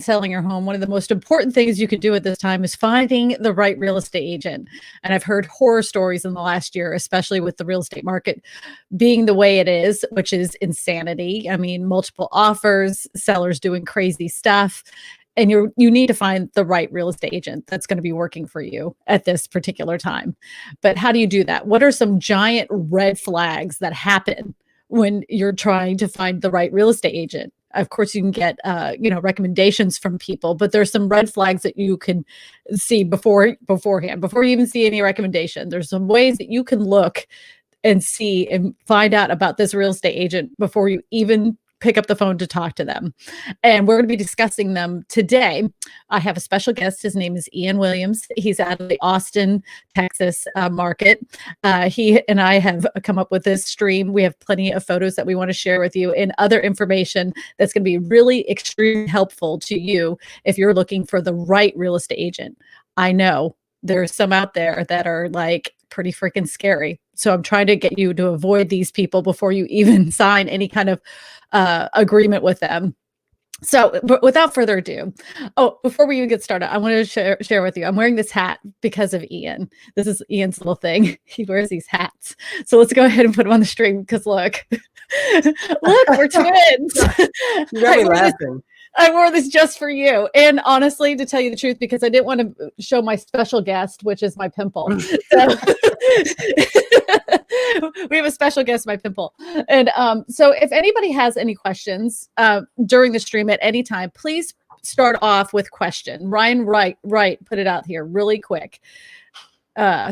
selling your home, one of the most important things you can do at this time is finding the right real estate agent. And I've heard horror stories in the last year, especially with the real estate market being the way it is, which is insanity. I mean, multiple offers, sellers doing crazy stuff. And you need to find the right real estate agent that's going to be working for you at this particular time. But how do you do that? What are some giant red flags that happen when you're trying to find the right real estate agent? Of course, you can get recommendations from people, but there's some red flags that you can see beforehand, before you even see any recommendation. There's some ways that you can look and see and find out about this real estate agent before you even pick up the phone to talk to them. And we're going to be discussing them today. I have a special guest. His name is Ian Williams. He's out of the Austin, Texas market. He and I have come up with this stream. We have plenty of photos that we want to share with you and other information that's going to be really extremely helpful to you if you're looking for the right real estate agent. I know there's some out there that are like pretty freaking scary. So I'm trying to get you to avoid these people before you even sign any kind of agreement with them. So but without further ado, before we even get started, I want to share with you, I'm wearing this hat because of Ian. This is Ian's little thing. He wears these hats. So let's go ahead and put him on the stream because look, we're twins. You got me laughing. I wore this just for you. And honestly, to tell you the truth, because I didn't want to show my special guest, which is my pimple. So we have a special guest, my pimple. And so if anybody has any questions during the stream at any time, please start off with question. Ryan Wright put it out here really quick.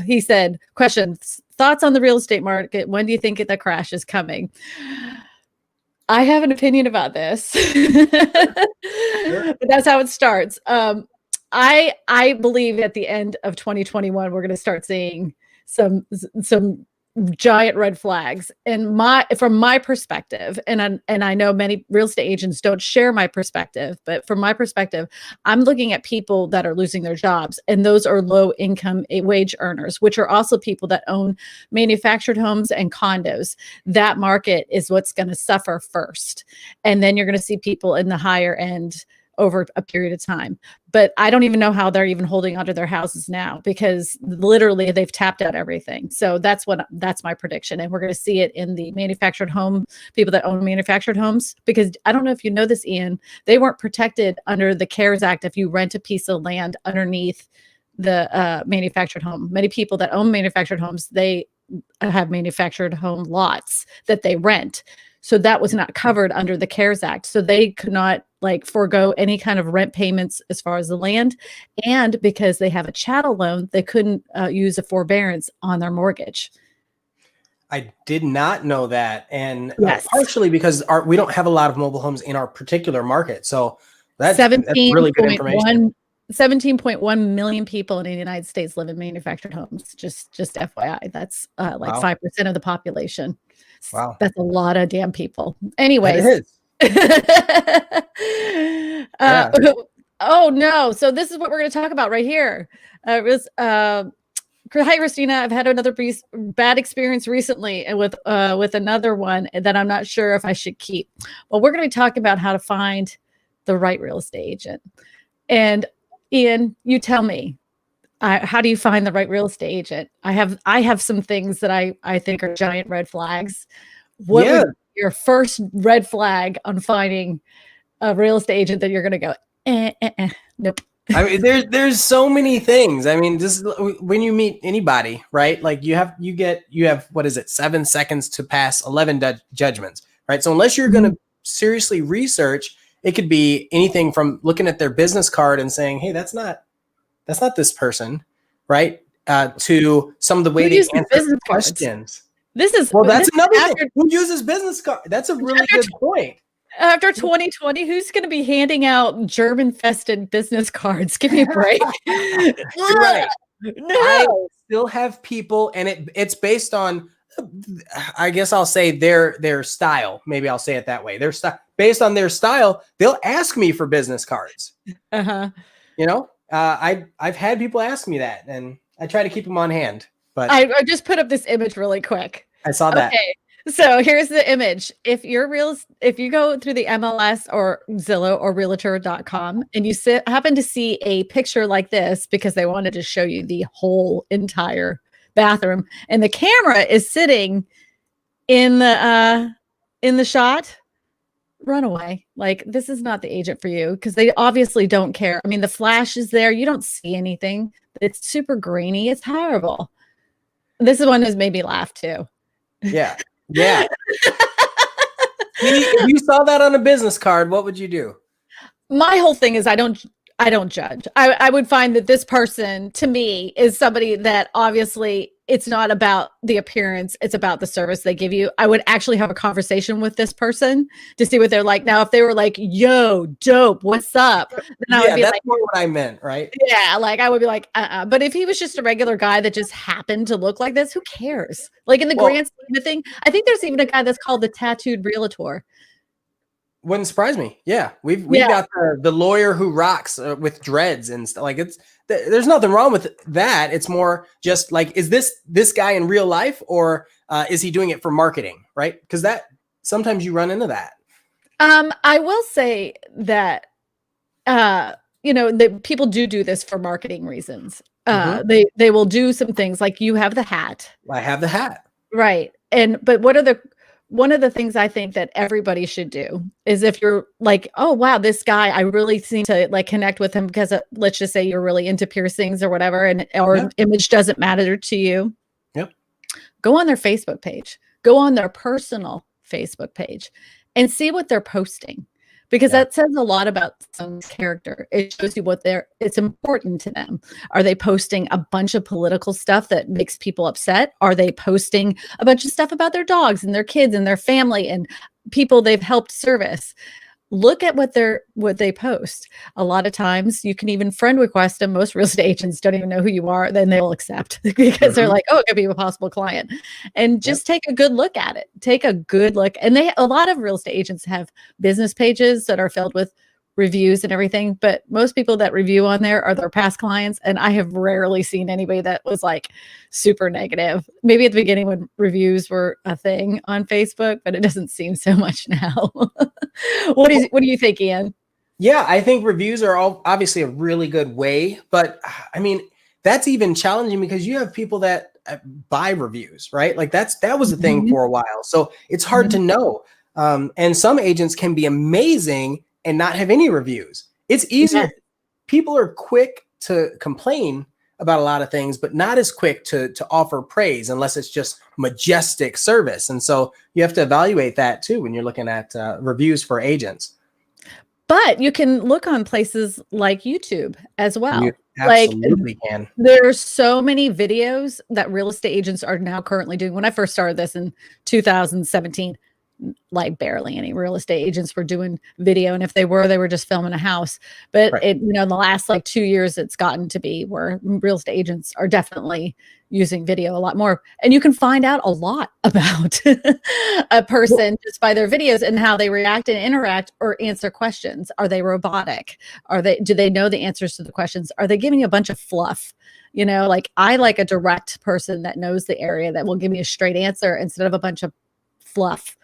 He said, questions, thoughts on the real estate market. When do you think the crash is coming? I have an opinion about this. But that's how it starts. I believe at the end of 2021, we're going to start seeing some giant red flags. And from my perspective, and I know many real estate agents don't share my perspective, but from my perspective, I'm looking at people that are losing their jobs, and those are low income wage earners, which are also people that own manufactured homes and condos. That market is what's going to suffer first. And then you're going to see people in the higher end over a period of time. But I don't even know how they're even holding onto their houses now, because literally they've tapped out everything. So that's my prediction. And we're going to see it in the manufactured home, people that own manufactured homes, because I don't know if you know this, Ian, they weren't protected under the CARES Act if you rent a piece of land underneath the manufactured home. Many people that own manufactured homes, they have manufactured home lots that they rent. So that was not covered under the CARES Act. So they could not forego any kind of rent payments as far as the land. And because they have a chattel loan, they couldn't use a forbearance on their mortgage. I did not know that. And yes. Partially because we don't have a lot of mobile homes in our particular market. So that's really good information. 17.1 million people in the United States live in manufactured homes. Just FYI, that's 5% of the population. Wow. That's a lot of damn people. Anyways. It is. Oh no. So this is what we're going to talk about right here. Hi, Kristina. I've had another bad experience recently with another one that I'm not sure if I should keep. Well, we're going to be talking about how to find the right real estate agent. And Ian, you tell me, how do you find the right real estate agent? I have some things that I think are giant red flags. What would be your first red flag on finding a real estate agent that you're going to go, nope? I mean, there's so many things. I mean, just when you meet anybody, right? Like you have what is it, 7 seconds to pass 11 judgments, right? So unless you're going to seriously research, it could be anything from looking at their business card and saying, hey, that's not this person, right? To some of the way they answer questions. That's another thing. Who uses business card? That's a really good point. After 2020, who's going to be handing out germ-infested business cards? Give me a break. Right. No. I still have people, and it's based on, I guess I'll say their style. Maybe I'll say it that way. Their style, based on their style, they'll ask me for business cards. Uh-huh. You know, I've had people ask me that, and I try to keep them on hand. But I just put up this image really quick. I saw that. Okay. So here's the image. If you go through the MLS or Zillow or realtor.com and you happen to see a picture like this because they wanted to show you the whole entire bathroom and the camera is sitting in the shot, run away. Like, this is not the agent for you because they obviously don't care. I mean, the flash is there. You don't see anything. It's super grainy. It's horrible. This is one that's made me laugh too. Yeah. Yeah. If you saw that on a business card, what would you do? My whole thing is I don't judge. I would find that this person to me is somebody that obviously it's not about the appearance, it's about the service they give you. I would actually have a conversation with this person to see what they're like. Now, if they were like, yo, dope, what's up? Then I would be that's like, more what I meant, right? Yeah, like I would be like, But if he was just a regular guy that just happened to look like this, who cares? Like in the grand scheme of thing, I think there's even a guy that's called the Tattooed Realtor. Wouldn't surprise me. Yeah, we've got the lawyer who rocks with dreads and stuff. Like there's nothing wrong with that. It's more just like, is this guy in real life or is he doing it for marketing? Right? Because that sometimes you run into that. I will say that that people do this for marketing reasons. They will do some things like you have the hat. I have the hat. Right. But one of the things I think that everybody should do is if you're like, oh, wow, this guy, I really seem to like connect with him because let's just say you're really into piercings or whatever, or image doesn't matter to you. Yep. Go on their Facebook page, go on their personal Facebook page and see what they're posting. Because that says a lot about someone's character. It shows you it's important to them. Are they posting a bunch of political stuff that makes people upset? Are they posting a bunch of stuff about their dogs and their kids and their family and people they've helped service? Look at what they post. A lot of times you can even friend request them. Most real estate agents don't even know who you are. Then they'll accept because they're like, oh, it could be a possible client. And just take a good look at it. Take a good look. And a lot of real estate agents have business pages that are filled with reviews and everything. But most people that review on there are their past clients. And I have rarely seen anybody that was like super negative. Maybe at the beginning when reviews were a thing on Facebook, but it doesn't seem so much now. What do you think, Ian? Yeah, I think reviews are obviously a really good way, but I mean, that's even challenging because you have people that buy reviews, right? Like that was a thing for a while. So it's hard to know. And some agents can be amazing and not have any reviews. It's easier. Yeah. People are quick to complain about a lot of things, but not as quick to offer praise unless it's just majestic service. And so you have to evaluate that too when you're looking at reviews for agents. But you can look on places like YouTube as well. You absolutely can. There's so many videos that real estate agents are now currently doing. When I first started this in 2017, like barely any real estate agents were doing video. And if they were just filming a house. But in the last like 2 years, it's gotten to be where real estate agents are definitely using video a lot more. And you can find out a lot about a person just by their videos and how they react and interact or answer questions. Are they robotic? Do they know the answers to the questions? Are they giving you a bunch of fluff? Like I like a direct person that knows the area that will give me a straight answer instead of a bunch of fluff.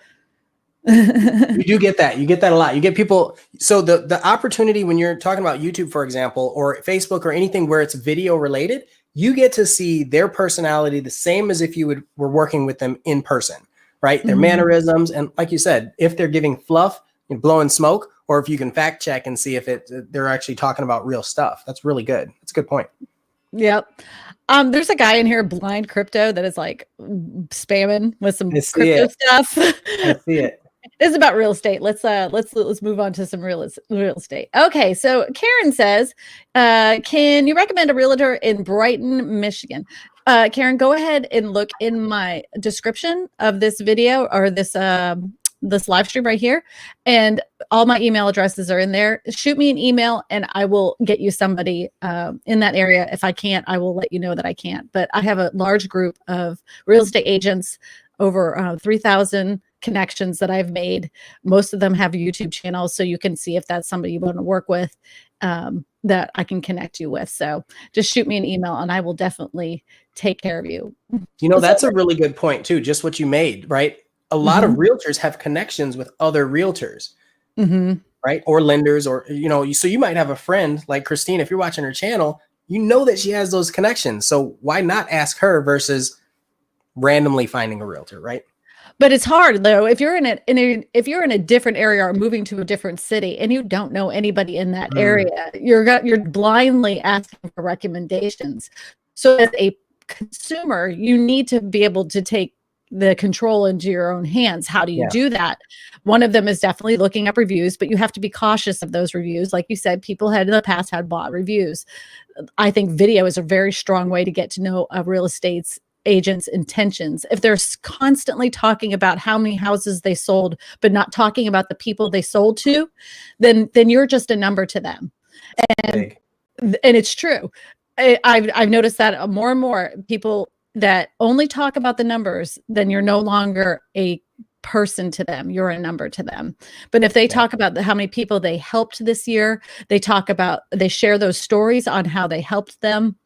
You do get that. You get that a lot. You get people. So the opportunity when you're talking about YouTube, for example, or Facebook or anything where it's video related, you get to see their personality the same as if you were working with them in person, right? Their mannerisms. And like you said, if they're giving fluff and blowing smoke, or if you can fact check and see if they're actually talking about real stuff. That's really good. That's a good point. Yep. There's a guy in here, Blind Crypto, that is like spamming with some crypto stuff. I see it. This is about real estate. Let's move on to some real estate. Okay, so Karen says, can you recommend a realtor in Brighton, Michigan? Karen, go ahead and look in my description of this video or this live stream right here, and all my email addresses are in there. Shoot me an email and I will get you somebody in that area. If I can't, I will let you know that I can't. But I have a large group of real estate agents, over 3,000 connections that I've made. Most of them have YouTube channels, so you can see if that's somebody you want to work with that I can connect you with. So just shoot me an email and I will definitely take care of you. That's a really good point too, just what you made, right? a lot of realtors have connections with other realtors, right? Or lenders, or, so you might have a friend like Kristina, if you're watching her channel, you know that she has those connections. So why not ask her versus randomly finding a realtor, right? But it's hard though. If you're if you're in a different area or moving to a different city and you don't know anybody in that area, you're blindly asking for recommendations. So as a consumer, you need to be able to take the control into your own hands. How do you do that? One of them is definitely looking up reviews, but you have to be cautious of those reviews. Like you said, people had in the past had bought reviews. I think video is a very strong way to get to know a real estate's agent's intentions. If they're constantly talking about how many houses they sold, but not talking about the people they sold to, then you're just a number to them. And it's true. I've noticed that more and more people that only talk about the numbers, then you're no longer a person to them. You're a number to them. But if they talk about how many people they helped this year, they share those stories on how they helped them.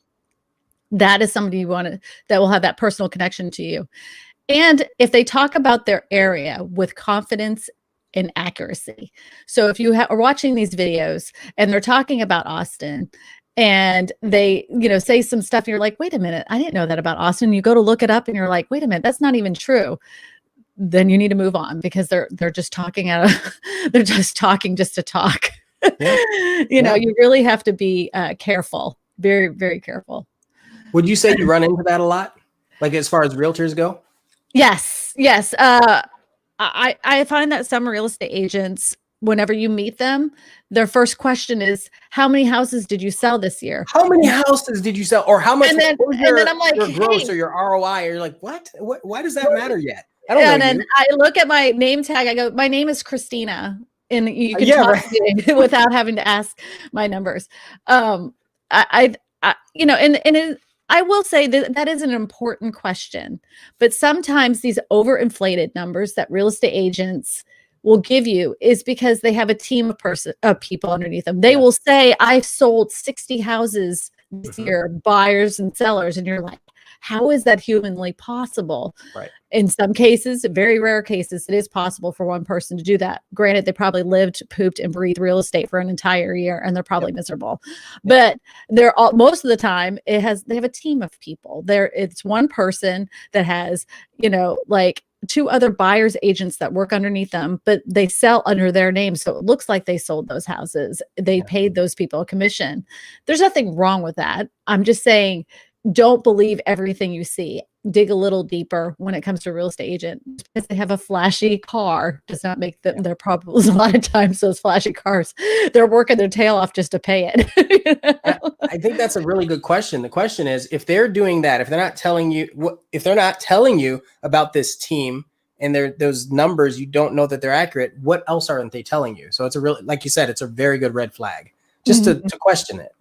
That is somebody that will have that personal connection to you. And if they talk about their area with confidence and accuracy. So if you are watching these videos and they're talking about Austin and they, say some stuff, and you're like, wait a minute, I didn't know that about Austin. You go to look it up and you're like, wait a minute, that's not even true. Then you need to move on because they're just talking they're just talking just to talk. You really have to be careful, very, very careful. Would you say you run into that a lot? Like as far as realtors go? Yes. I find that some real estate agents, whenever you meet them, their first question is, how many houses did you sell this year? How many houses did you sell? Or how much? And then I'm like, your gross or your ROI? Or you're like, what? Why does that matter yet? I don't know. And then I look at my name tag. I go, my name is Kristina. And you can talk to me without having to ask my numbers. I will say that is an important question, but sometimes these overinflated numbers that real estate agents will give you is because they have a team of people underneath them. They will say, I sold 60 houses this year, buyers and sellers. And you're like, how is that humanly possible? Right. In some cases, very rare cases, it is possible for one person to do that. Granted, they probably lived, pooped, and breathed real estate for an entire year, and they're probably miserable. But most of the time, they have a team of people. It's one person that has, like 2 other buyers agents that work underneath them, but they sell under their name. So it looks like they sold those houses. They paid those people a commission. There's nothing wrong with that. I'm just saying, don't believe everything you see. Dig a little deeper when it comes to a real estate agent. Because they have a flashy car does not make them their problems. A lot of times those flashy cars, they're working their tail off just to pay it. I think that's a really good question. The question is, if they're doing that, if they're not telling you about this team and those numbers, you don't know that they're accurate, what else aren't they telling you? So it's like you said, it's a very good red flag just to question it.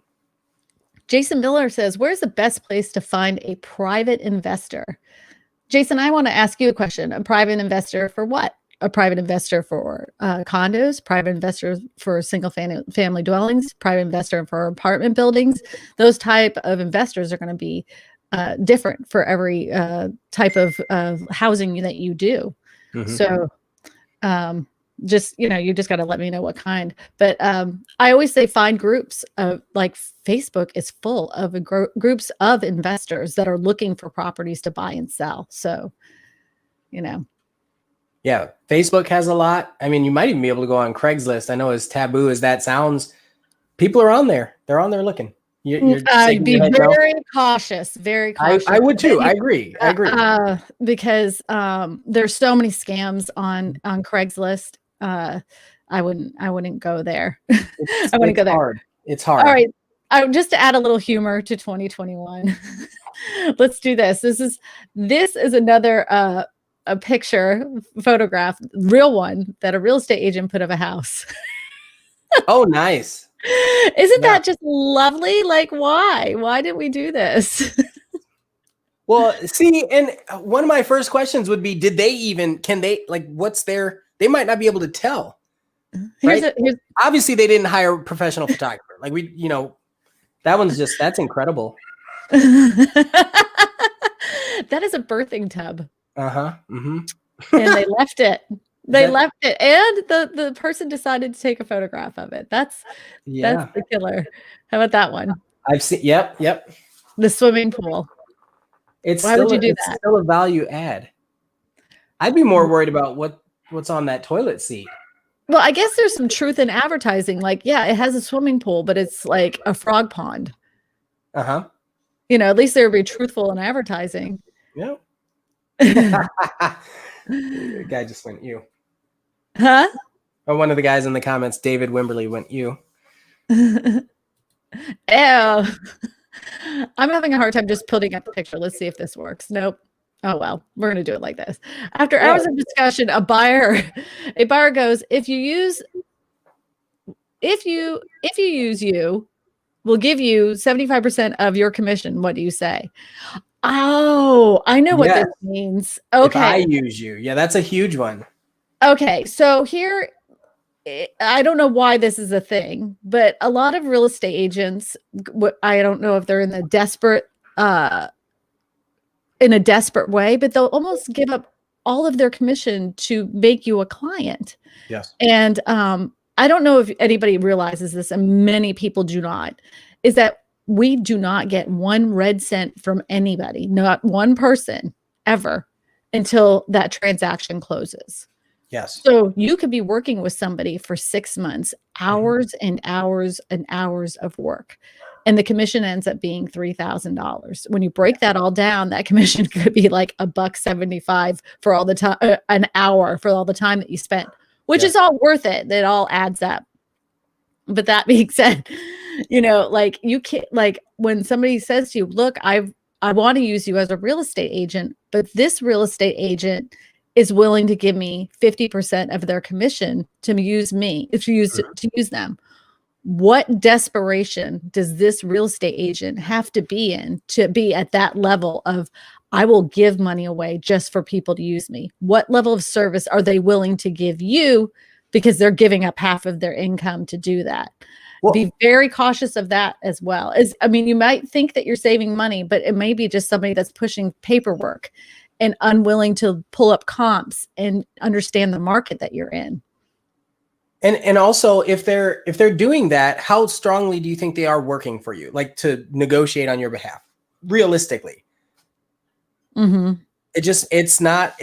Jason Miller says, where's the best place to find a private investor? Jason, I want to ask you a question. A private investor for what? A private investor for condos, private investor for single family dwellings, private investor for apartment buildings. Those type of investors are going to be different for every type of housing that you do. So you just got to let me know what kind. But I always say find groups of, like, Facebook is full of groups of investors that are looking for properties to buy and sell. So, Yeah, Facebook has a lot. I mean, you might even be able to go on Craigslist. I know as taboo as that sounds, people are on there. They're on there looking. I'd be very cautious, very cautious. I would too. I agree. Because there's so many scams on Craigslist. I wouldn't go there. I wouldn't go there. Hard. It's hard. All right. Just to add a little humor to 2021. Let's do this. This is another a photograph, real one that a real estate agent put of a house. Oh, nice. Isn't that just lovely? Like, why did we do this? Well, see, and one of my first questions would be, they might not be able to tell. Right? Obviously they didn't hire a professional photographer. Like that's incredible. That is a birthing tub. Uh-huh. Mm-hmm. and they left it. They left it, and the person decided to take a photograph of it. That's the killer. How about that one? I've seen. Yep. The swimming pool. Why would you do that? Still a value add. I'd be more worried about what's on that toilet seat. Well, I guess there's some truth in advertising. Like, yeah, it has a swimming pool, but it's like a frog pond. You know, at least they would be truthful in advertising. Yeah. The guy just went you. Huh? Or one of the guys in the comments, David Wimberly, went you. Ew. I'm having a hard time just putting up the picture. Let's see if this works. Nope. Oh, well, we're going to do it like this. After hours of discussion, a buyer goes, if you use you, we'll give you 75% of your commission. What do you say? Oh, I know what this means. Okay. If I use you. Yeah, that's a huge one. Okay. So here, I don't know why this is a thing, but a lot of real estate agents, I don't know if they're in a desperate way, but they'll almost give up all of their commission to make you a client. Yes. And I don't know if anybody realizes this, and many people do not, is that we do not get 1 red cent from anybody, not one person ever, until that transaction closes. Yes. So you could be working with somebody for 6 months, hours and hours and hours of work, and the commission ends up being $3,000. When you break that all down, that commission could be like $1.75 for all the time, an hour for all the time that you spent, which is all worth it. That all adds up. But that being said, you know, like you can't, like when somebody says to you, look, I want to use you as a real estate agent, but this real estate agent is willing to give me 50% of their commission to use me, to use them. What desperation does this real estate agent have to be in to be at that level of, I will give money away just for people to use me? What level of service are they willing to give you, because they're giving up half of their income to do that? Well, be very cautious of that as well. I mean, you might think that you're saving money, but it may be just somebody that's pushing paperwork and unwilling to pull up comps and understand the market that you're in. And also, if they're doing that, how strongly do you think they are working for you, like to negotiate on your behalf, realistically? It's not.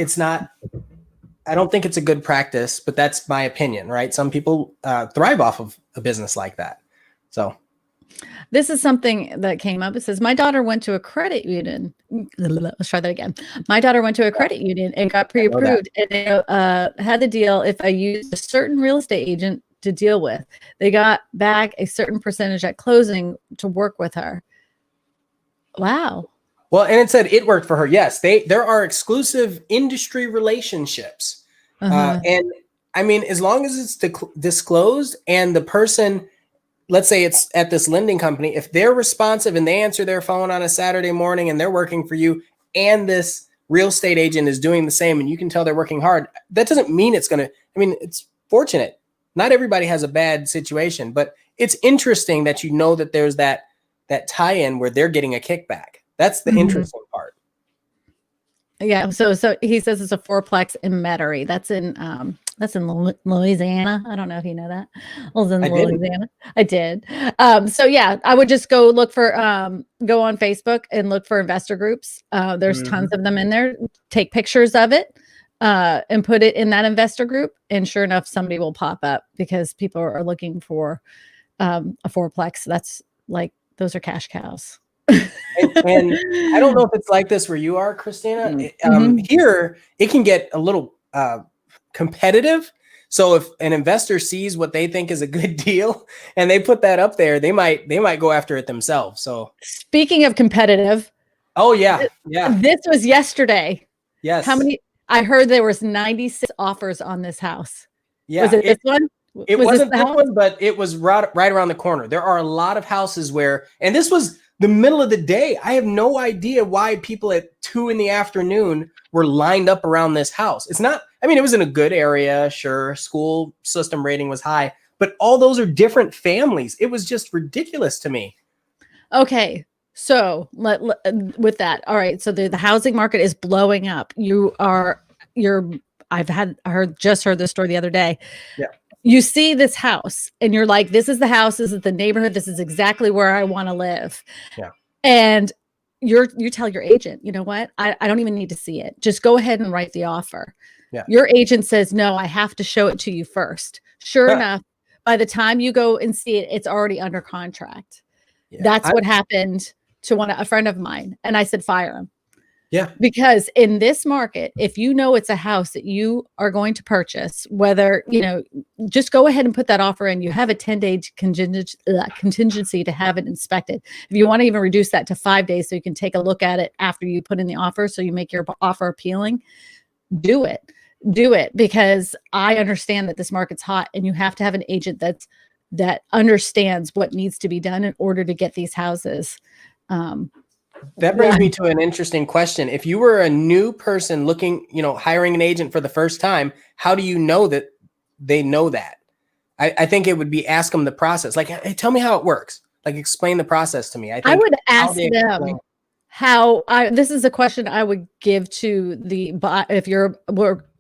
I don't think it's a good practice, but that's my opinion, right? Some people thrive off of a business like that. So this is something that came up. It says, my daughter went to a credit union. Let's try that again. My daughter went to a credit union and got pre-approved, and they had the deal. If I used a certain real estate agent to deal with, they got back a certain percentage at closing to work with her. Wow. Well, and it said it worked for her. Yes, there are exclusive industry relationships. And I mean, as long as it's disclosed and the person, let's say it's at this lending company, if they're responsive and they answer their phone on a Saturday morning and they're working for you, and this real estate agent is doing the same, and you can tell they're working hard, that doesn't mean it's going to, I mean, it's fortunate. Not everybody has a bad situation, but it's interesting that you know that there's that tie-in where they're getting a kickback. That's the interesting part. Yeah. So he says it's a fourplex in Metairie. That's in Louisiana. I don't know if you know that. I was in Louisiana. I did. So yeah, I would just go look for go on Facebook and look for investor groups. There's tons of them in there. Take pictures of it and put it in that investor group. And sure enough, somebody will pop up, because people are looking for a fourplex. That's like, those are cash cows. and I don't know if it's like this where you are, Kristina. Here, it can get a little competitive. So if an investor sees what they think is a good deal and they put that up there, they might go after it themselves. So speaking of competitive. Oh yeah. This was yesterday. Yes. How many? I heard there was 96 offers on this house. Yeah. Was it this one? It wasn't this one, but it was right around the corner. There are a lot of houses where, and this was the middle of the day. I have no idea why people at 2 p.m. were lined up around this house. It's not, I mean, it was in a good area. Sure. School system rating was high, but all those are different families. It was just ridiculous to me. Okay. So with that. All right. So the housing market is blowing up. You are I've just heard this story the other day. Yeah. You see this house and you're like, this is the house, this is the neighborhood, this is exactly where I want to live. Yeah. And you tell your agent, you know what? I don't even need to see it. Just go ahead and write the offer. Yeah. Your agent says, no, I have to show it to you first. Sure enough, by the time you go and see it, it's already under contract. Yeah. That's what happened to a friend of mine. And I said, fire him. Yeah. Because in this market, if you know it's a house that you are going to purchase, whether, just go ahead and put that offer in. You have a 10-day contingency to have it inspected. If you want to even reduce that to 5 days so you can take a look at it after you put in the offer, so you make your offer appealing, do it. Do it, because I understand that this market's hot and you have to have an agent that understands what needs to be done in order to get these houses. That brings me to an interesting question. If you were a new person looking, hiring an agent for the first time, how do you know that they know that? I think it would be ask them the process. Like, hey, tell me how it works. Like, explain the process to me. I would ask them this is a question I would give to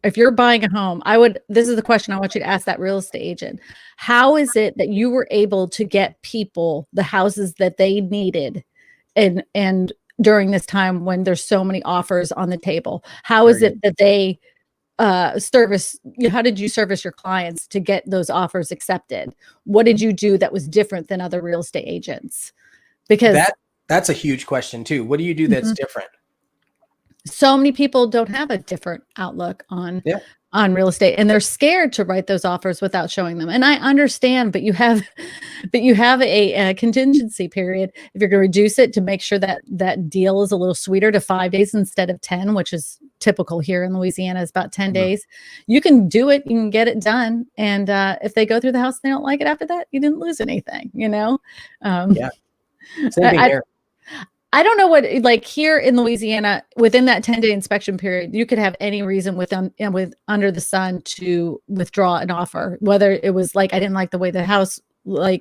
if you're buying a home, this is the question I want you to ask that real estate agent. How is it that you were able to get people the houses that they needed and during this time when there's so many offers on the table? How is it that they how did you service your clients to get those offers accepted? What did you do that was different than other real estate agents? Because that's a huge question too. What do you do that's different? So many people don't have a different outlook on real estate, and they're scared to write those offers without showing them. And I understand, but you have a contingency period. If you're going to reduce it to make sure that deal is a little sweeter to 5 days instead of 10, which is typical here in Louisiana, is about 10 days. You can do it. You can get it done. And if they go through the house and they don't like it after that, you didn't lose anything, Yeah. Same thing here. I don't know what, like here in Louisiana, within that 10-day inspection period, you could have any reason under the sun to withdraw an offer, whether it was like, I didn't like the way the house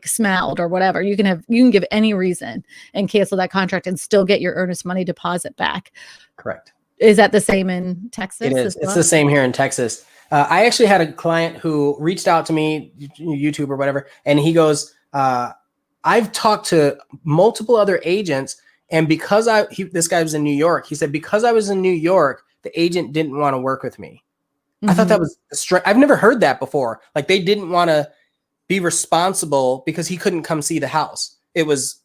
smelled or whatever. You can give any reason and cancel that contract and still get your earnest money deposit back. Correct. Is that the same in Texas? It is. It's the same here in Texas. I actually had a client who reached out to me, YouTube or whatever, and he goes, I've talked to multiple other agents, and because this guy was in New York, he said, because I was in New York, the agent didn't want to work with me. I thought that was I've never heard that before. Like, they didn't want to be responsible because he couldn't come see the house. It was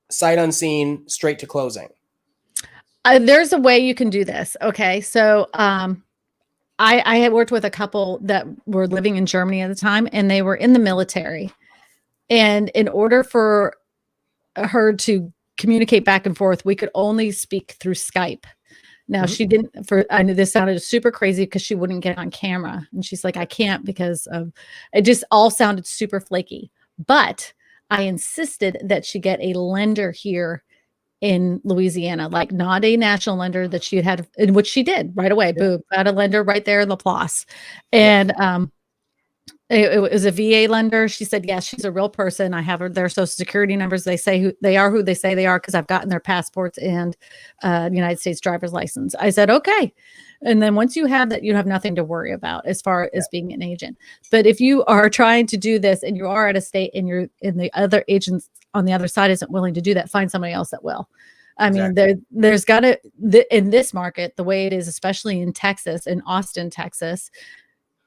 sight unseen, straight to closing. There's a way you can do this. Okay. So, I had worked with a couple that were living in Germany at the time, and they were in the military. And in order for her to communicate back and forth, we could only speak through Skype. Now she didn't, I knew this sounded super crazy because she wouldn't get on camera. And she's like, I can't because of, it just all sounded super flaky. But I insisted that she get a lender here in Louisiana, like not a national lender that she had, which she did right away. Boom, got a lender right there in Laplace. And, it was a VA lender. She said, yes, she's a real person. I have their social security numbers. They say who they say they are because I've gotten their passports and United States driver's license. I said, okay. And then once you have that, you have nothing to worry about as far as being an agent. But if you are trying to do this and you are at a state and the other agents on the other side isn't willing to do that, find somebody else that will. I mean, there's got to, in this market, the way it is, especially in Texas, in Austin, Texas,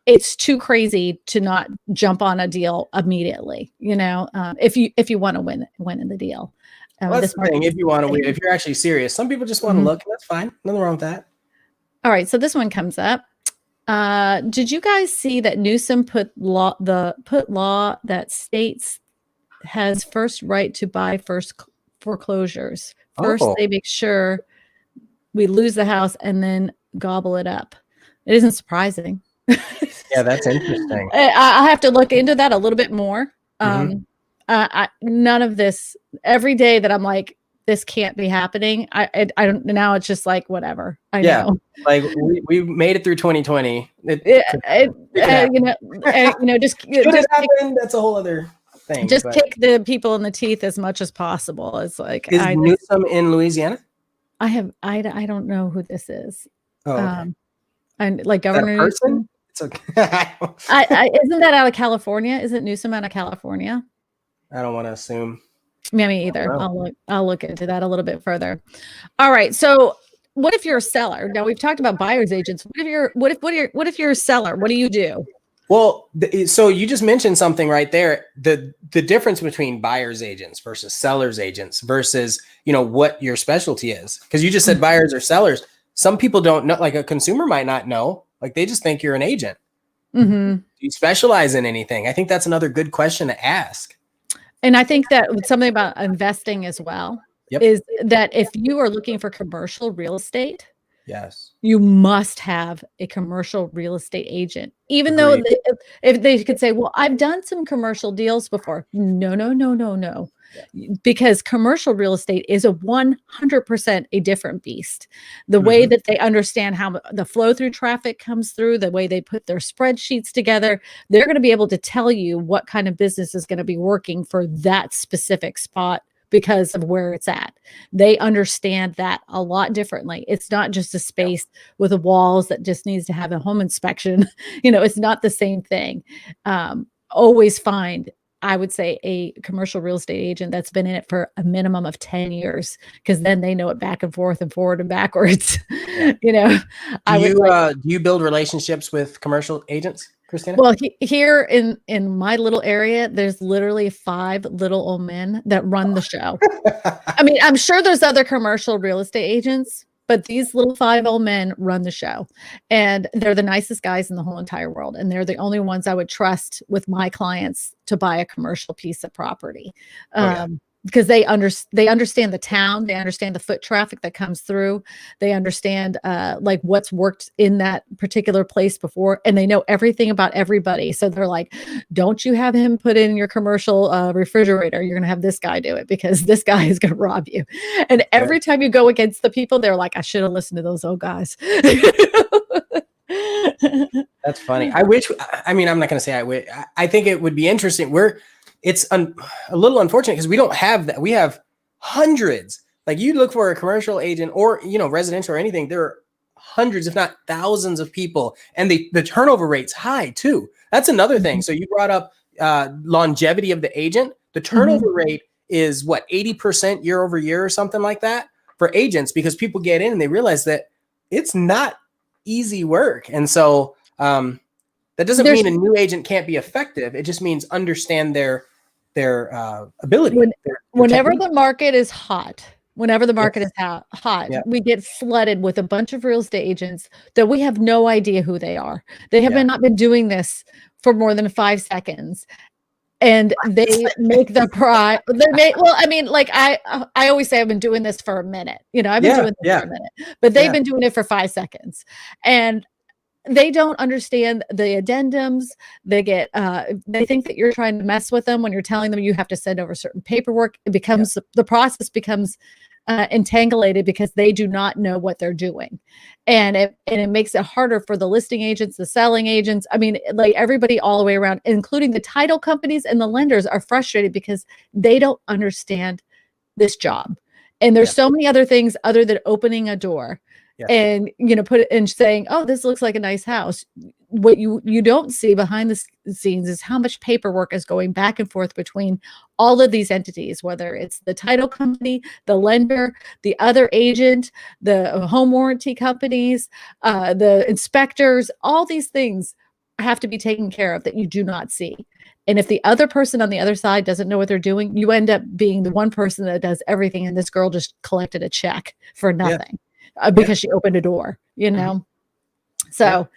it's too crazy to not jump on a deal immediately, if you want to win in the deal. Well, that's the thing. If you want to win, if you're actually serious, some people just want to look, and that's fine. Nothing wrong with that. All right. So this one comes up. Did you guys see that Newsom put law that states has first right to buy first foreclosures? First, they make sure we lose the house and then gobble it up. It isn't surprising. Yeah, that's interesting. I have to look into that a little bit more. None of this, every day that I'm like, this can't be happening. I don't, now it's just like, whatever. I know. Like we made it through 2020. Just happen. That's a whole other thing. Just kick the people in the teeth as much as possible. It's like, is Newsom in Louisiana? I don't know who this is. Oh, okay. And like Is that a Governor person? Newsom. It's okay. Isn't that out of California? Isn't Newsom out of California? I don't want to assume. Yeah, me either. know. I'll look into that a little bit further. All right. So what if you're a seller? Now we've talked about buyer's agents. What if you're a seller? What do you do? Well, so you just mentioned something right there. The difference between buyer's agents versus seller's agents versus, what your specialty is. Because you just said buyers or sellers. Some people don't know, like a consumer might not know. Like they just think you're an agent. Mm-hmm. Do you specialize in anything? I think that's another good question to ask. And I think that something about investing as well is that if you are looking for commercial real estate, yes, you must have a commercial real estate agent, even though if they could say, well, I've done some commercial deals before. No. Because commercial real estate is 100% a different beast. The way that they understand how the flow through traffic comes through, the way they put their spreadsheets together, they're going to be able to tell you what kind of business is going to be working for that specific spot because of where it's at. They understand that a lot differently. It's not just a space with the walls that just needs to have a home inspection. It's not the same thing. Always find, I would say, a commercial real estate agent that's been in it for a minimum of 10 years, because then they know it back and forth and forward and backwards. Do you build relationships with commercial agents, Kristina? Well, here in my little area, there's literally 5 little old men that run the show. I mean, I'm sure there's other commercial real estate agents, but these little 5 old men run the show, and they're the nicest guys in the whole entire world. And they're the only ones I would trust with my clients to buy a commercial piece of property. Because they understand the town, they understand the foot traffic that comes through, they understand like what's worked in that particular place before, and they know everything about everybody. So they're like, don't you have him put in your commercial refrigerator? You're gonna have this guy do it because this guy is gonna rob you. And every time you go against the people, they're like, I should have listened to those old guys. That's funny. I'm not gonna say I wish. I think it would be interesting. It's a little unfortunate because we don't have that. We have hundreds. Like you look for a commercial agent or, residential or anything, there are hundreds, if not thousands of people. And the turnover rate's high too. That's another thing. So you brought up longevity of the agent. The turnover rate is 80% year over year or something like that for agents, because people get in and they realize that it's not easy work. And so that doesn't mean a new agent can't be effective. It just means understand their ability. Whenever the market is hot, we get flooded with a bunch of real estate agents that we have no idea who they are. They have not been doing this for more than 5 seconds. And they make the I always say I've been doing this for a minute. I've been doing this for a minute, but they've been doing it for 5 seconds. And they don't understand the addendums. They think that you're trying to mess with them when you're telling them you have to send over certain paperwork. It becomes the process becomes entanglated because they do not know what they're doing, and it makes it harder for the listing agents, the selling agents. I mean, like everybody all the way around, including the title companies and the lenders, are frustrated because they don't understand this job. And there's so many other things other than opening a door. And put it in saying, oh, this looks like a nice house. What you don't see behind the scenes is how much paperwork is going back and forth between all of these entities, whether it's the title company, the lender, the other agent, the home warranty companies, the inspectors. All these things have to be taken care of that you do not see. And if the other person on the other side doesn't know what they're doing, you end up being the one person that does everything. And this girl just collected a check for nothing. Because she opened a door, So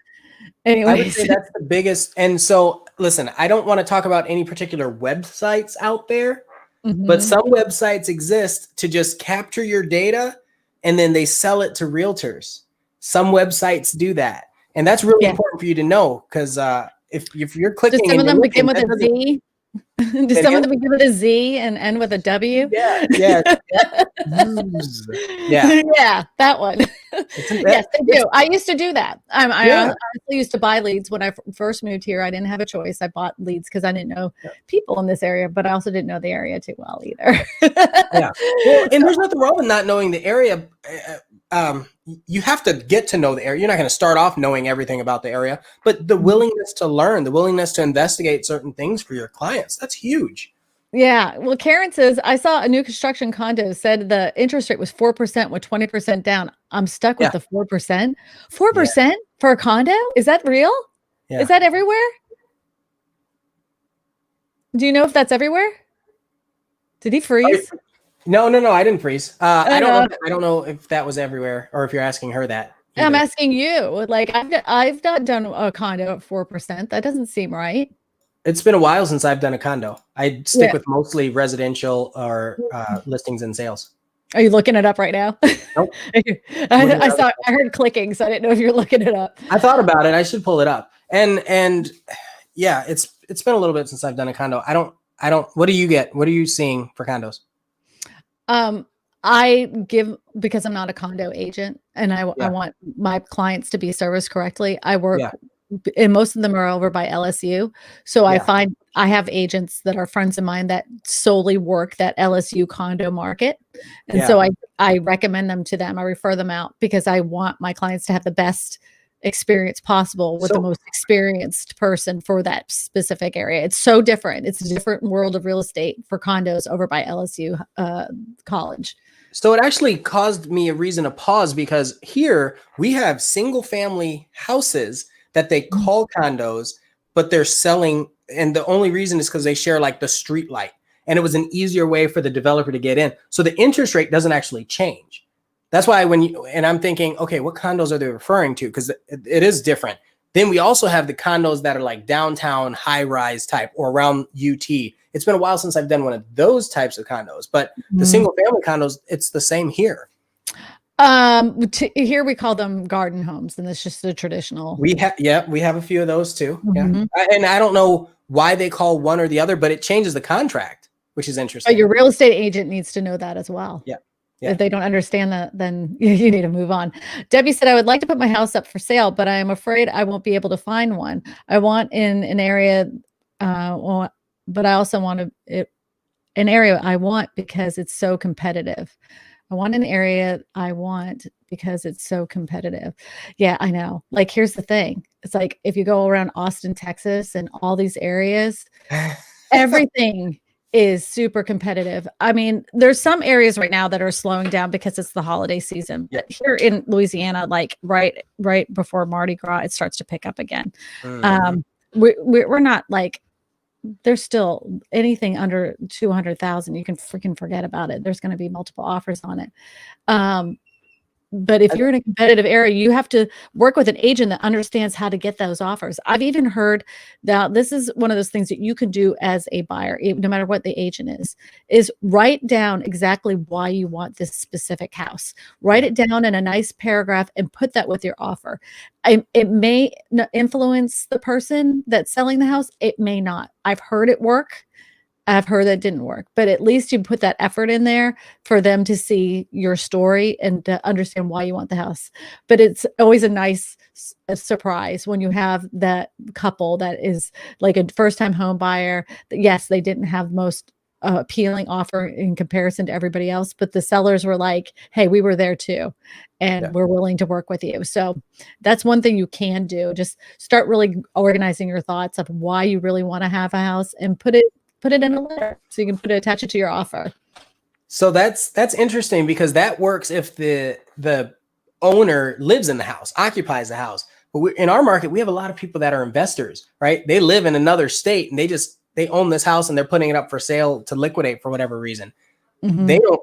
anyways. I would say that's the biggest. And so listen, I don't want to talk about any particular websites out there, but some websites exist to just capture your data and then they sell it to realtors. Some websites do that. And that's really important for you to know, because if you're clicking, some of them begin with a Z. Do some of them begin with a Z and end with a W? Yeah, that one. Yes, they do. I used to do that. I honestly used to buy leads when I first moved here. I didn't have a choice. I bought leads because I didn't know people in this area, but I also didn't know the area too well either. Well, and there's nothing wrong with not knowing the area. you have to get to know the area. You're not going to start off knowing everything about the area, but the willingness to learn, the willingness to investigate certain things for your clients, that's huge. Yeah. Well, Karen says, I saw a new construction condo said the interest rate was 4% with 20% down. I'm stuck with Yeah. the 4%. 4% for a condo? Is that real? Yeah. Is that everywhere? Do you know if that's everywhere? Did he freeze? No, I didn't freeze. I know. don't know if that was everywhere or if you're asking her that. I'm asking you. Like, I've not done a condo at 4%. That doesn't seem right. It's been a while since I've done a condo. I stick with mostly residential or listings and sales. Are you looking it up right now? Nope. I heard clicking, so I didn't know if you're looking it up. I thought about it. I should pull it up. And yeah, it's been a little bit since I've done a condo. I don't, what do you get? What are you seeing for condos? I give, because I'm not a condo agent and I want my clients to be serviced correctly. I work and most of them are over by LSU. So I find I have agents that are friends of mine that solely work that LSU condo market. And so I recommend them to them. I refer them out because I want my clients to have the best experience possible with the most experienced person for that specific area. It's so different. It's a different world of real estate for condos over by LSU college. So it actually caused me a reason to pause because here we have single family houses that they call condos, but they're selling. And the only reason is because they share like the street light, and it was an easier way for the developer to get in. So the interest rate doesn't actually change. That's why and I'm thinking, okay, what condos are they referring to? Because it is different. Then we also have the condos that are like downtown high rise type or around UT. It's been a while since I've done one of those types of condos, but the single family condos, it's the same here. Here we call them garden homes, and it's just the traditional. We have a few of those too. Yeah. And I don't know why they call one or the other, but it changes the contract, which is interesting. But your real estate agent needs to know that as well. Yeah. If they don't understand that, then you need to move on. Debbie said, I would like to put my house up for sale, but I am afraid I won't be able to find one. I want in an area, but I also want an area I want because it's so competitive. I want an area I want because it's so competitive. Yeah, I know. Like, here's the thing. It's like, if you go around Austin, Texas, and all these areas, everything is super competitive. I mean, there's some areas right now that are slowing down because it's the holiday season. But here in Louisiana, like right before Mardi Gras, it starts to pick up again. We're not like, there's still anything under 200,000. You can freaking forget about it. There's going to be multiple offers on it. But if you're in a competitive area, you have to work with an agent that understands how to get those offers. I've even heard that this is one of those things that you can do as a buyer, no matter what the agent is write down exactly why you want this specific house. Write it down in a nice paragraph and put that with your offer. It may influence the person that's selling the house. It may not. I've heard it work. I've heard that didn't work, but at least you put that effort in there for them to see your story and to understand why you want the house. But it's always a nice surprise when you have that couple that is like a first-time home buyer. Yes, they didn't have most appealing offer in comparison to everybody else, but the sellers were like, hey, we were there too, and we're willing to work with you. So that's one thing you can do. Just start really organizing your thoughts of why you really want to have a house and put it in a letter so you can attach it to your offer. So that's interesting because that works if the owner lives in the house, occupies the house. But in our market, we have a lot of people that are investors, right? They live in another state and they own this house and they're putting it up for sale to liquidate for whatever reason. They don't,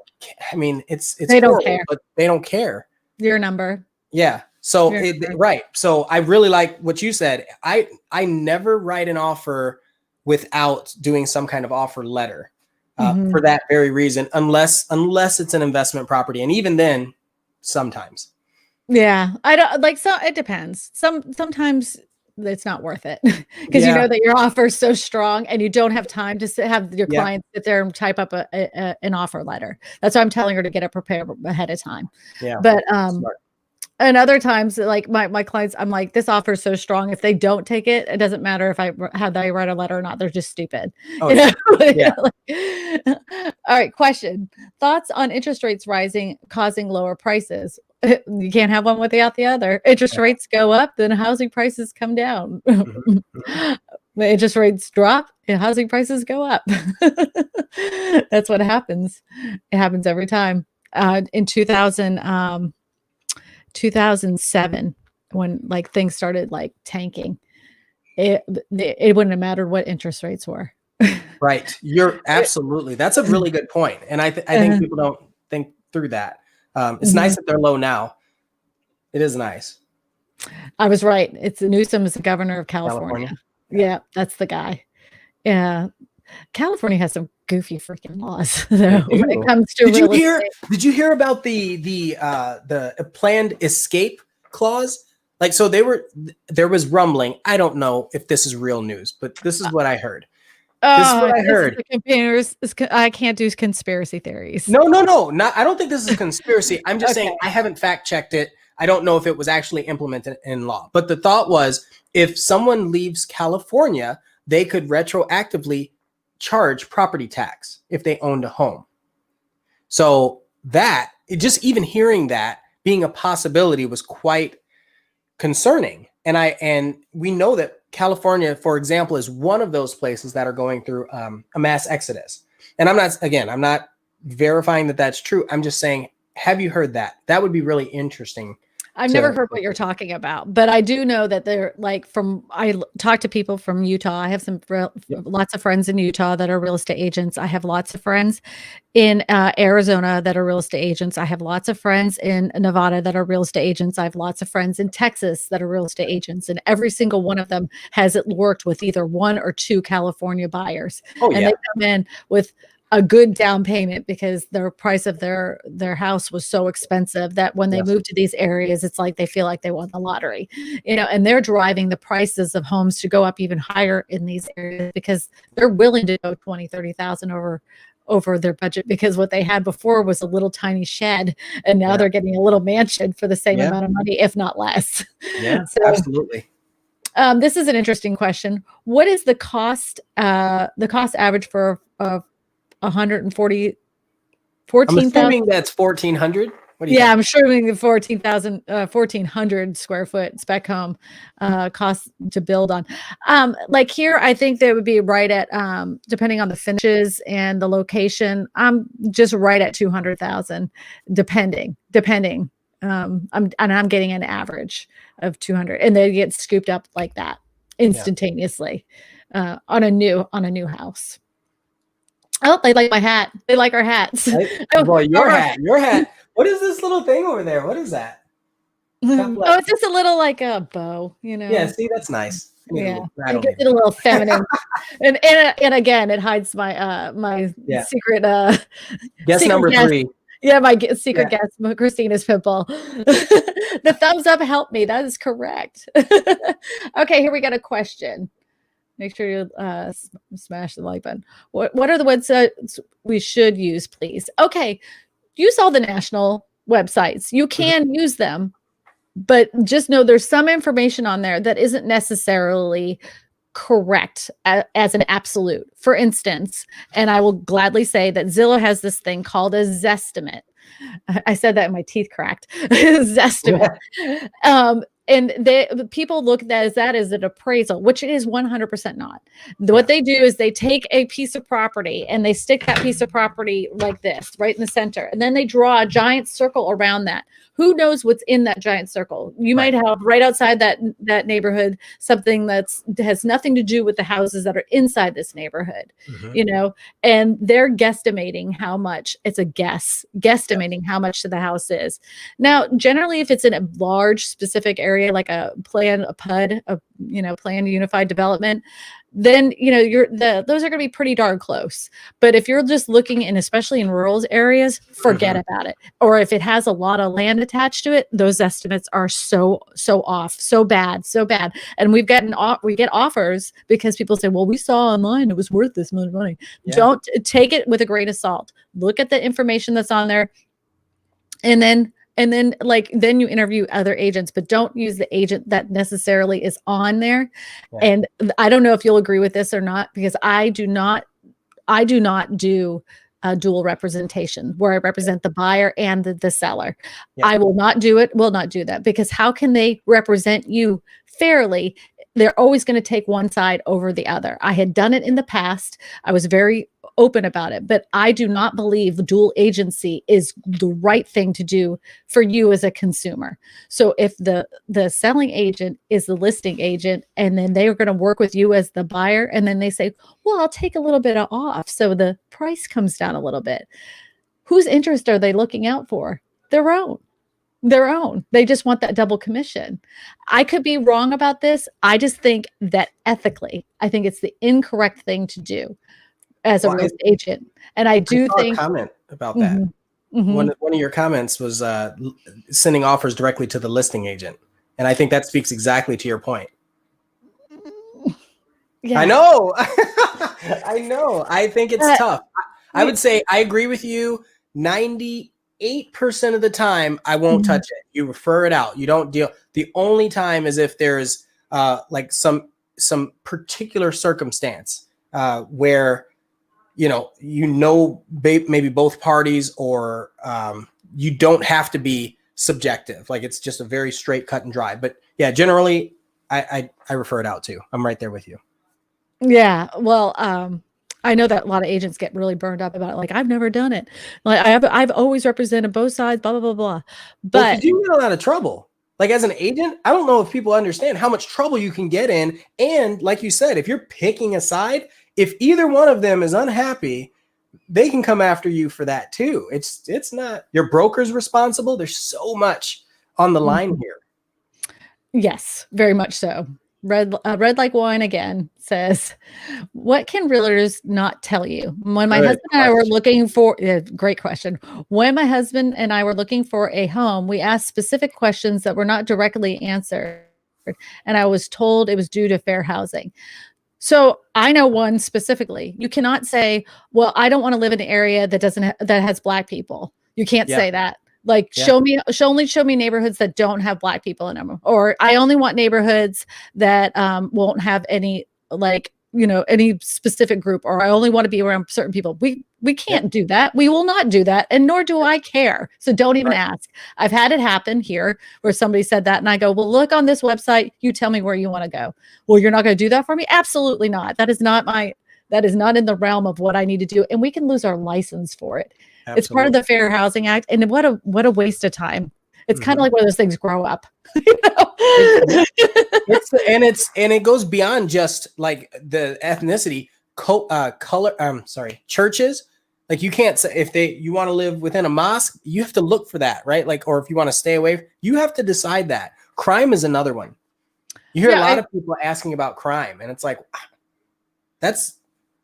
I mean, it's they horrible, don't care, but they don't care. Your number. Yeah. So right. So I really like what you said. I never write an offer without doing some kind of offer letter for that very reason, unless it's an investment property. And even then, sometimes. Yeah. I don't like, so it depends. Sometimes it's not worth it because you know that your offer is so strong and you don't have time to have your client sit there and type up an offer letter. That's why I'm telling her to get it prepared ahead of time. Yeah. But, smart. And other times, like my clients, I'm like, this offer is so strong. If they don't take it, it doesn't matter if I write a letter or not. They're just stupid. Oh, you know? Yeah. All right. Question. Thoughts on interest rates rising, causing lower prices? You can't have one without the other. Interest rates go up, then housing prices come down. The interest rates drop and housing prices go up. That's what happens. It happens every time. In 2007, when like things started like tanking, it wouldn't have mattered what interest rates were. Right. You're absolutely. That's a really good point. And I think people don't think through that. It's nice that they're low now. It is nice. I was right. It's Newsom is the governor of California. Yeah, that's the guy. Yeah. California has some goofy freaking laws though, when it comes to real estate. Did you hear about the planned escape clause? Like, so there was rumbling. I don't know if this is real news, but this is what I heard. This is what I heard. I can't do conspiracy theories. No. I don't think this is a conspiracy. I'm just saying I haven't fact checked it. I don't know if it was actually implemented in law. But the thought was, if someone leaves California, they could retroactively charge property tax if they owned a home. So that, just even hearing that being a possibility was quite concerning. And we know that California, for example, is one of those places that are going through a mass exodus. And I'm not verifying that that's true. I'm just saying, have you heard that? That would be really interesting. I've never heard what you're talking about, but I do know that they're like I talk to people from Utah. I have lots of friends in Utah that are real estate agents. I have lots of friends in Arizona that are real estate agents. I have lots of friends in Nevada that are real estate agents. I have lots of friends in Texas that are real estate agents, and every single one of them has worked with either one or two California buyers. And they come in with a good down payment because the price of their house was so expensive that when they move to these areas, it's like they feel like they won the lottery, and they're driving the prices of homes to go up even higher in these areas because they're willing to go 20, 30,000 over their budget, because what they had before was a little tiny shed, and now they're getting a little mansion for the same amount of money, if not less. Yeah, so, absolutely. This is an interesting question. What is the cost average for 140, 14,000? I'm assuming that's 1,400. I'm assuming the 1,400 square foot spec home cost to build on. Like here, I think they would be right at, depending on the finishes and the location, I'm just right at 200,000, depending. I'm getting an average of 200, and they get scooped up like that instantaneously on a new house. Oh, they like my hat. They like our hats. Right? Boy, your hat. What is this little thing over there? What is that? Oh, it's just a little like a bow, Yeah, see, that's nice. Yeah, it gives it a little feminine, and again, it hides my my secret guess secret number guest. 3. Yeah, my secret guest, Kristina's pimple. The thumbs up helped me. That is correct. Okay, here we got a question. Make sure you smash the like button. What are the websites we should use, please? Okay, use all the national websites. You can use them, but just know there's some information on there that isn't necessarily correct as an absolute. For instance, and I will gladly say that Zillow has this thing called a Zestimate. I said that and my teeth cracked. Zestimate. And people look at that as an appraisal, which it is 100% not. What they do is they take a piece of property and they stick that piece of property like this, right in the center. And then they draw a giant circle around that. Who knows what's in that giant circle? You might have right outside that neighborhood something that has nothing to do with the houses that are inside this neighborhood, and they're guesstimating how much. It's a guesstimating how much the house is. Now, generally, if it's in a large specific area, like a planned unified development, then those are going to be pretty darn close. But if you're just looking in, especially in rural areas, forget about it. Or if it has a lot of land attached to it, those estimates are so off, so bad. And we get offers because people say, well, we saw online it was worth this much money. Don't take it with a grain of salt. Look at the information that's on there, and then you interview other agents, but don't use the agent that necessarily is on there. And I don't know if you'll agree with this or not, because I do not do dual representation where I represent the buyer and the seller. Yeah. I will not do it, will not do that, because how can they represent you fairly? They're always going to take one side over the other. I had done it in the past. I was very open about it, but I do not believe dual agency is the right thing to do for you as a consumer. So if the selling agent is the listing agent, and then they are going to work with you as the buyer, and then they say, well, I'll take a little bit off so the price comes down a little bit. Whose interest are they looking out for? Their own. They just want that double commission. I could be wrong about this. I just think that ethically, I think it's the incorrect thing to do as a real estate agent. And I do think a comment about that. One of your comments was sending offers directly to the listing agent. And I think that speaks exactly to your point. Yeah. I know. I know. I think it's tough. I would say I agree with you 98% of the time. I won't touch it. You refer it out. You don't deal. The only time is if there's like some particular circumstance where maybe both parties, or you don't have to be subjective. Like it's just a very straight cut and dry. But yeah, generally I refer it out too. I'm right there with you. Yeah. Well, I know that a lot of agents get really burned up about it. Like, I've never done it. Like I've always represented both sides, blah, blah, blah, blah. But you get a lot of trouble. Like as an agent, I don't know if people understand how much trouble you can get in. And like you said, if you're picking a side, if either one of them is unhappy, they can come after you for that too. It's not your broker's responsible. There's so much on the line here. Yes, very much so. Red like wine again says, what can realtors not tell you? When my husband and I were looking for, great question. When my husband and I were looking for a home, we asked specific questions that were not directly answered. And I was told it was due to fair housing. So I know one specifically. You cannot say, well, I don't want to live in an area that has Black people. You can't say that. Like, show me neighborhoods that don't have Black people in them, or I only want neighborhoods that won't have any, like, any specific group, or I only want to be around certain people. We can't do that. We will not do that, and nor do I care. So don't even ask. I've had it happen here where somebody said that, and I go, well, look on this website. You tell me where you want to go. Well, you're not going to do that for me? Absolutely not. That is not in the realm of what I need to do, and we can lose our license for it. Absolutely. It's part of the Fair Housing Act, and what a waste of time. It's kind of like where those things grow up. It goes beyond just like the ethnicity, color. Churches. Like you can't say if you want to live within a mosque, you have to look for that, right? Like, or if you want to stay away, you have to decide that. Crime is another one. You hear a lot of people asking about crime, and it's like,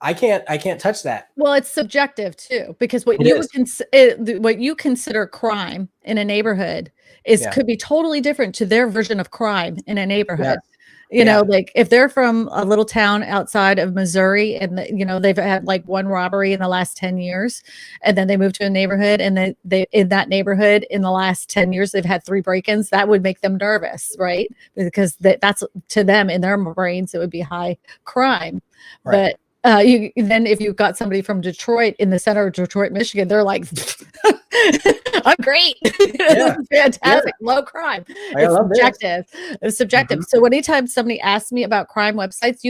I can't touch that. Well, it's subjective too, because what you consider crime in a neighborhood could be totally different to their version of crime in a neighborhood. Like if they're from a little town outside of Missouri and they've had like one robbery in the last 10 years, and then they move to a neighborhood and they in that neighborhood in the last 10 years they've had 3 break-ins, that would make them nervous, right? Because that's to them, in their brains, it would be high crime. Right. But then if you've got somebody from Detroit, in the center of Detroit, Michigan, they're like, I'm great. This is fantastic. Low crime. It's subjective. It's subjective. So anytime somebody asks me about crime websites,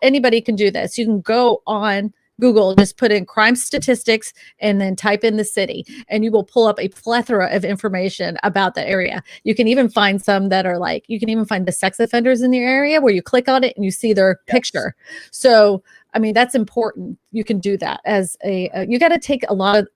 anybody can do this. You can go on Google, just put in crime statistics and then type in the city, and you will pull up a plethora of information about the area. You can even find some that are like, you can even find the sex offenders in the area where you click on it and you see their picture. So, I mean, that's important. You can do that you got to take a lot of,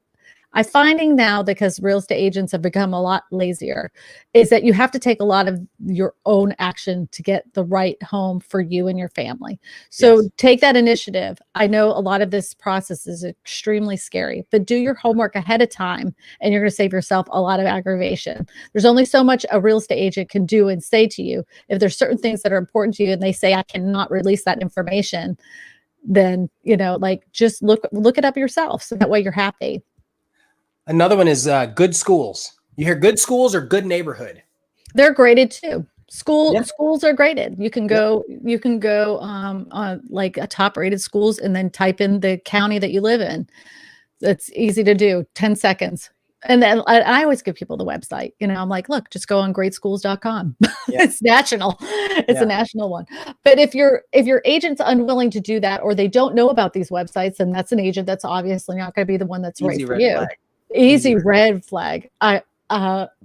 I'm finding now, because real estate agents have become a lot lazier, is that you have to take a lot of your own action to get the right home for you and your family. So take that initiative. I know a lot of this process is extremely scary, but do your homework ahead of time, and you're going to save yourself a lot of aggravation. There's only so much a real estate agent can do and say to you. If there's certain things that are important to you and they say, I cannot release that information, then, just look it up yourself. So that way you're happy. Another one is good schools. You hear good schools or good neighborhood? They're graded too. Schools are graded. You can go on like a top rated schools and then type in the county that you live in. It's easy to do, 10 seconds. And then I always give people the website. I'm like, look, just go on greatschools.com. Yeah. It's national. It's Yeah. a national one. But if your agent's unwilling to do that, or they don't know about these websites, then that's an agent that's obviously not going to be the one that's right for you. Easy red flag.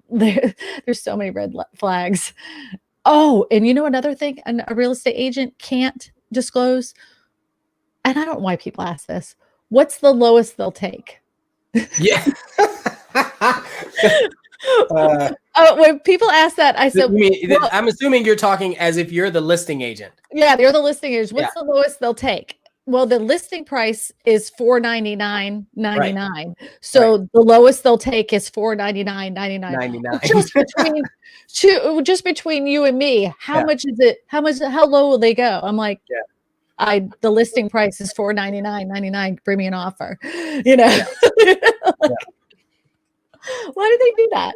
There's so many red flags. Oh, and another thing a real estate agent can't disclose, and I don't know why people ask this. What's the lowest they'll take? Yeah. When people ask that, I said, I'm assuming you're talking as if you're the listing agent. Yeah, they're the listing agent. What's the lowest they'll take? Well, the listing price is $499.99. Right. So the lowest they'll take is $499.99. Just between you and me, how much is it? How low will they go? I'm like, the listing price is $499.99. Bring me an offer. Yeah. Why do they do that?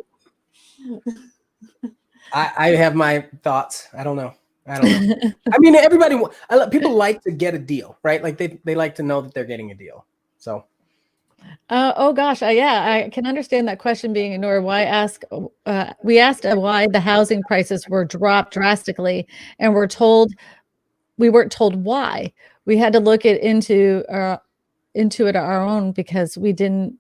I have my thoughts. I don't know. I mean, people like to get a deal, right? Like they like to know that they're getting a deal. So. Oh gosh, I can understand that question being ignored. We asked why the housing prices were dropped drastically, and we weren't told why. We had to look into it our own because we didn't.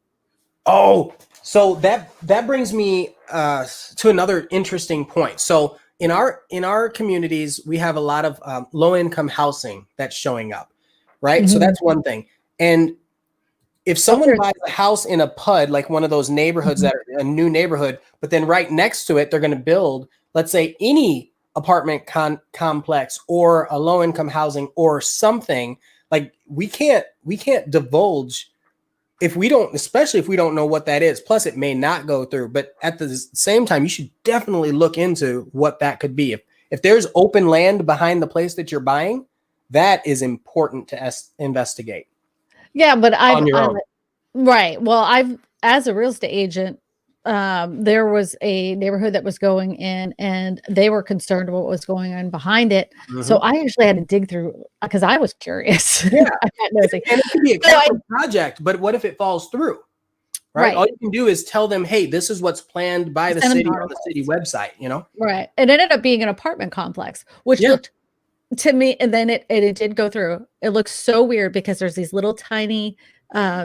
Oh, so that brings me to another interesting point. So in our communities, we have a lot of low income housing that's showing up, right? Mm-hmm. So that's one thing. And if someone buys a house in a PUD, like one of those neighborhoods that are a new neighborhood, but then right next to it, they're going to build, let's say, any apartment complex or a low income housing or something, like we can't divulge especially if we don't know what that is. Plus it may not go through, but at the same time, you should definitely look into what that could be. If there's open land behind the place that you're buying, that is important to investigate. Yeah, but right. Well, as a real estate agent, there was a neighborhood that was going in, and they were concerned what was going on behind it. Mm-hmm. So I actually had to dig through because I was curious. Yeah, and it could be a capital project, but what if it falls through? Right. All you can do is tell them, hey, this is what's planned by the city on the city website. Right. It ended up being an apartment complex, which looked to me, and then it did go through. It looks so weird because there's these little tiny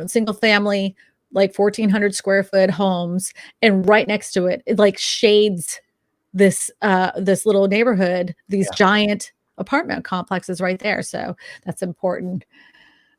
single family, like 1,400 square foot homes, and right next to it like shades this little neighborhood, these giant apartment complexes right there. So that's important.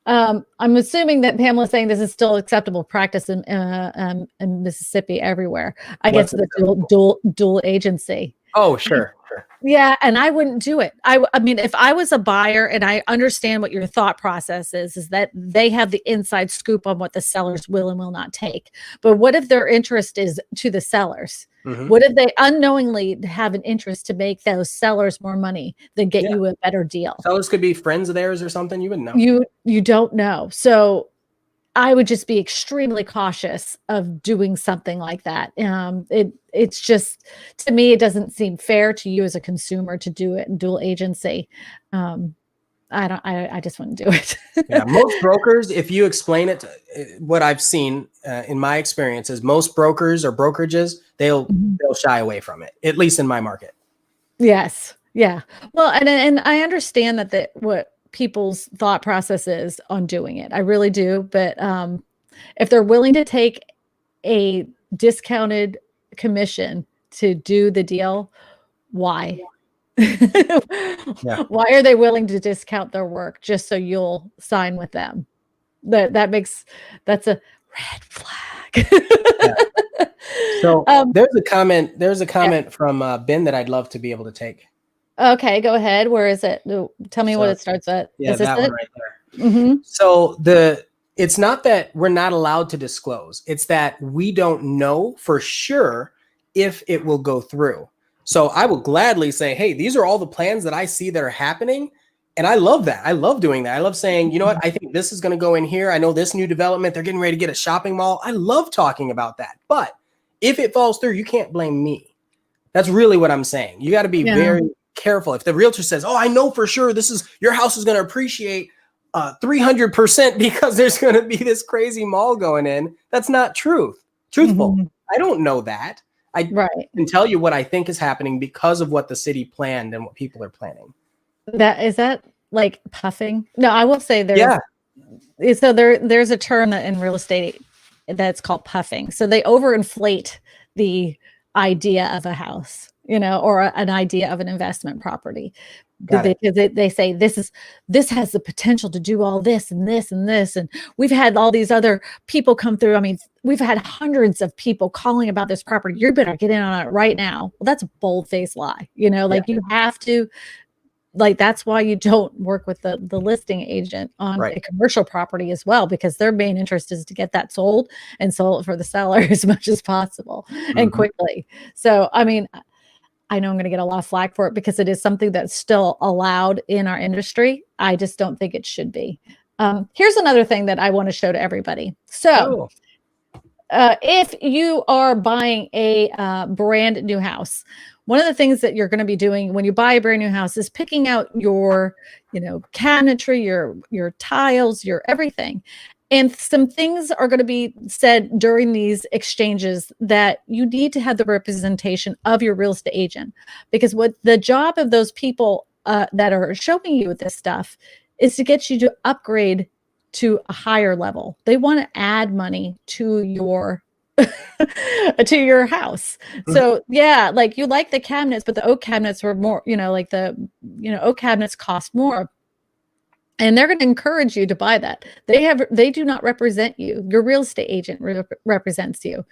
I'm assuming that Pamela's saying this is still acceptable practice in Mississippi everywhere. I guess the dual agency. Oh, sure. Yeah, and I wouldn't do it. I mean, if I was a buyer, and I understand what your thought process is that they have the inside scoop on what the sellers will and will not take. But what if their interest is to the sellers? Mm-hmm. What if they unknowingly have an interest to make those sellers more money than get you a better deal? Sellers could be friends of theirs or something. You wouldn't know. You don't know. So I would just be extremely cautious of doing something like that. It's just, to me, it doesn't seem fair to you as a consumer to do it in dual agency. I just wouldn't do it. Yeah, most brokers, if you explain it, what I've seen in my experience is most brokers or brokerages, they'll shy away from it, at least in my market. Yes. Yeah. Well, and I understand what people's thought process is on doing it. I really do. But if they're willing to take a discounted commission to do the deal, why? Why are they willing to discount their work just so you'll sign with them? That's a red flag. So there's a comment from Ben that I'd love to be able to take. Okay, go ahead. Where is it? Tell me what it starts at. Yeah, that one right there. Mm-hmm. So it's not that we're not allowed to disclose. It's that we don't know for sure if it will go through. So I will gladly say, hey, these are all the plans that I see that are happening. And I love that. I love doing that. I love saying, you know what? I think this is going to go in here. I know this new development, they're getting ready to get a shopping mall. I love talking about that. But if it falls through, you can't blame me. That's really what I'm saying. You got to be very careful. If the realtor says, oh, I know for sure your house is going to appreciate, 300% because there's going to be this crazy mall going in. That's not truthful. Mhm. I don't know that. I Right. can tell you what I think is happening because of what the city planned and what people are planning. Is that like puffing? No, I will say Yeah. there's a term that in real estate that's called puffing. So they overinflate the idea of a house, or an idea of an investment property. Got it. Because they say this has the potential to do all this and this and this, and we've had all these other people come through. I mean, we've had hundreds of people calling about this property. You better get in on it right now. Well, that's a bold-faced lie. Yeah. You have to, that's why you don't work with the listing agent on Right. a commercial property as well, because their main interest is to get that sold and sold for the seller as much as possible and quickly. So, I mean, I know I'm going to get a lot of flack for it because it is something that's still allowed in our industry. I just don't think it should be. Here's another thing that I want to show to everybody. So if you are buying a brand new house, one of the things that you're going to be doing when you buy a brand new house is picking out your, cabinetry, your tiles, your everything. And some things are going to be said during these exchanges that you need to have the representation of your real estate agent, because what the job of those people that are showing you this stuff is to get you to upgrade to a higher level. They want to add money to your to your house. So yeah, like you like the cabinets, but the oak cabinets were more, oak cabinets cost more. And they're going to encourage you to buy that. They do not represent you. Your real estate agent represents you.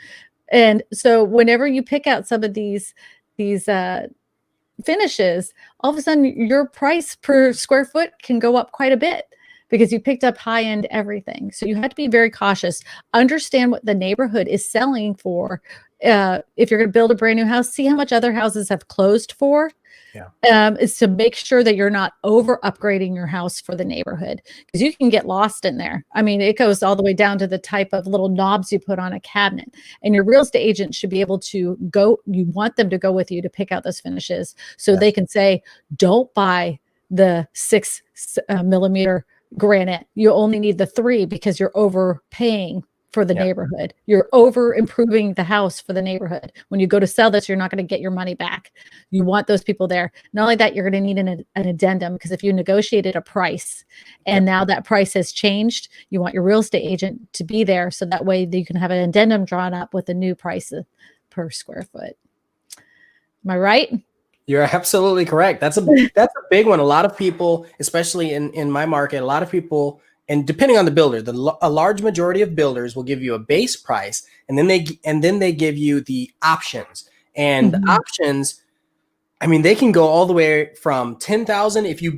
And so whenever you pick out some of these finishes, all of a sudden your price per square foot can go up quite a bit because you picked up high-end everything. So you have to be very cautious. Understand what the neighborhood is selling for. If you're going to build a brand new house, see how much other houses have closed for. Is to make sure that you're not over upgrading your house for the neighborhood, because you can get lost in there. I mean, it goes all the way down to the type of little knobs you put on a cabinet, and your real estate agent should be able to you want them to go with you to pick out those finishes, so they can say, don't buy the 6 millimeter granite. You only need the 3 because you're overpaying for the neighborhood. You're over improving the house for the neighborhood. When you go to sell this, you're not going to get your money back. You want those people there. Not only that, you're going to need an addendum, because if you negotiated a price and now that price has changed, you want your real estate agent to be there, so that way you can have an addendum drawn up with a new price per square foot. Am I right? You're absolutely correct. That's a big one. A lot of people, especially in my market, a lot of people, and depending on the builder, a large majority of builders will give you a base price, and then they give you the options. And the options, I mean, they can go all the way from 10,000 if you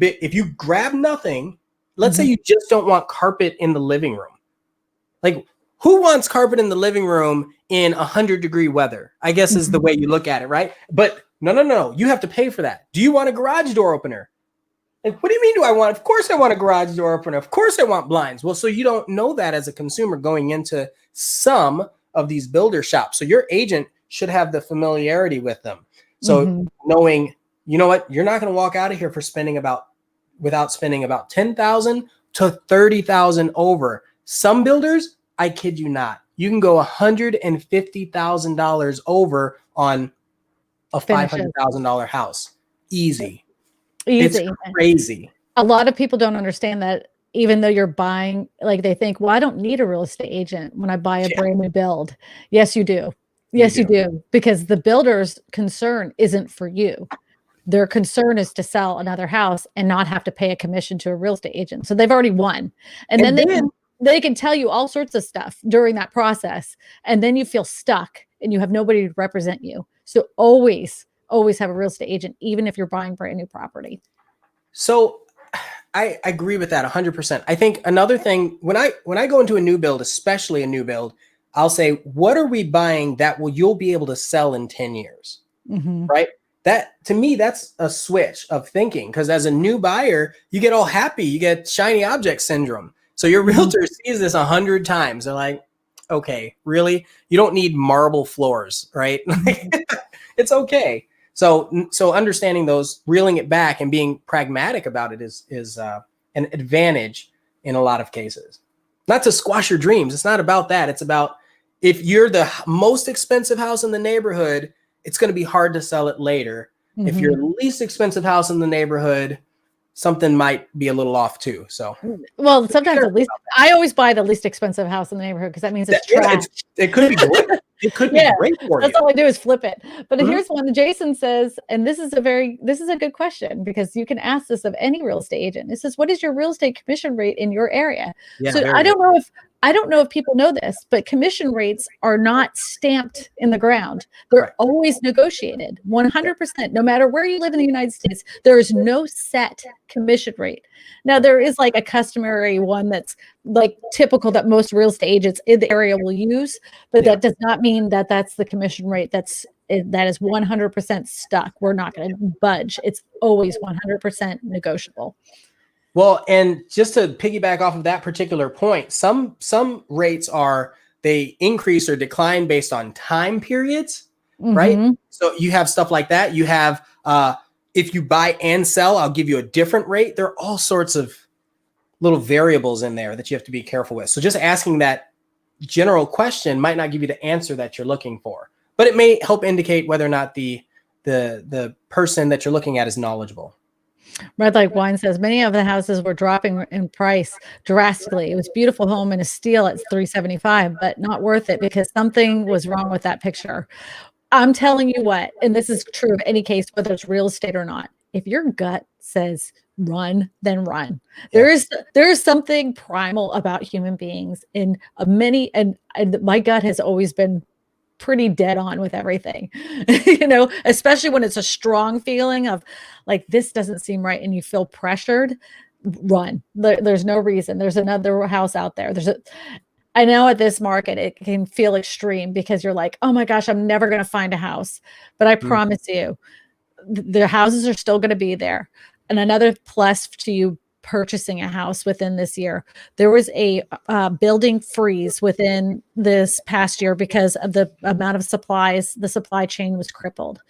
grab nothing. Let's say you just don't want carpet in the living room. Like, who wants carpet in the living room in 100-degree weather? I guess is the way you look at it, right? But no, you have to pay for that. Do you want a garage door opener? Like, what do you mean of course I want a garage door opener. Of course I want blinds. Well, so you don't know that as a consumer going into some of these builder shops. So your agent should have the familiarity with them. So knowing, you know what, you're not going to walk out of here without spending about 10,000 to 30,000 over. Some builders, I kid you not, you can go $150,000 over on a $500,000 house. Easy. It's crazy. A lot of people don't understand that, even though you're buying, like, they think, well, I don't need a real estate agent when I buy a brand new build. Yes, you do. Yes, you do. Because the builder's concern isn't for you. Their concern is to sell another house and not have to pay a commission to a real estate agent. So they've already won. And then they can tell you all sorts of stuff during that process. And then you feel stuck and you have nobody to represent you. So always have a real estate agent, even if you're buying brand new property. So I agree with that 100%. I think another thing, when I go into a new build, especially a new build, I'll say, what are we buying that you'll be able to sell in 10 years? Right? That, to me, that's a switch of thinking, because as a new buyer, you get all happy. You get shiny object syndrome. So your realtor sees this 100 times. They're like, okay, really? You don't need marble floors, right? It's okay. So understanding those, reeling it back and being pragmatic about it is an advantage in a lot of cases. Not to squash your dreams. It's not about that. It's about if you're the most expensive house in the neighborhood, it's going to be hard to sell it later. If you're the least expensive house in the neighborhood, something might be a little off too. So, well, sometimes at least I always buy the least expensive house in the neighborhood because that means it's trash. It could be great. It could be great for you. That's all I do is flip it. But here's one. Jason says, and this is a good question because you can ask this of any real estate agent. It says, what is your real estate commission rate in your area? Yeah, so I don't know if people know this, but commission rates are not stamped in the ground. They're always negotiated 100%. No matter where you live in the United States, there is no set commission rate. Now, there is like a customary one that's like typical that most real estate agents in the area will use, but that does not mean that that's the commission rate that is 100% stuck. We're not going to budge. It's always 100% negotiable. Well, and just to piggyback off of that particular point, some rates they increase or decline based on time periods, right? So you have stuff like that. You have, if you buy and sell, I'll give you a different rate. There are all sorts of little variables in there that you have to be careful with. So just asking that general question might not give you the answer that you're looking for, but it may help indicate whether or not the person that you're looking at is knowledgeable. Red Like Wine says many of the houses were dropping in price drastically. It was a beautiful home and a steal at $375, but not worth it because something was wrong with that picture. I'm telling you what, and this is true of any case, whether it's real estate or not. If your gut says run, then run. Yeah. There is something primal about human beings in many, and my gut has always been pretty dead on with everything, especially when it's a strong feeling of like, this doesn't seem right. And you feel pressured, run. There's no reason. There's another house out there. I know at this market, it can feel extreme because you're like, oh my gosh, I'm never going to find a house. But I promise you, the houses are still going to be there. And another plus to you purchasing a house within this year, there was a building freeze within this past year because of the amount of supplies. The supply chain was crippled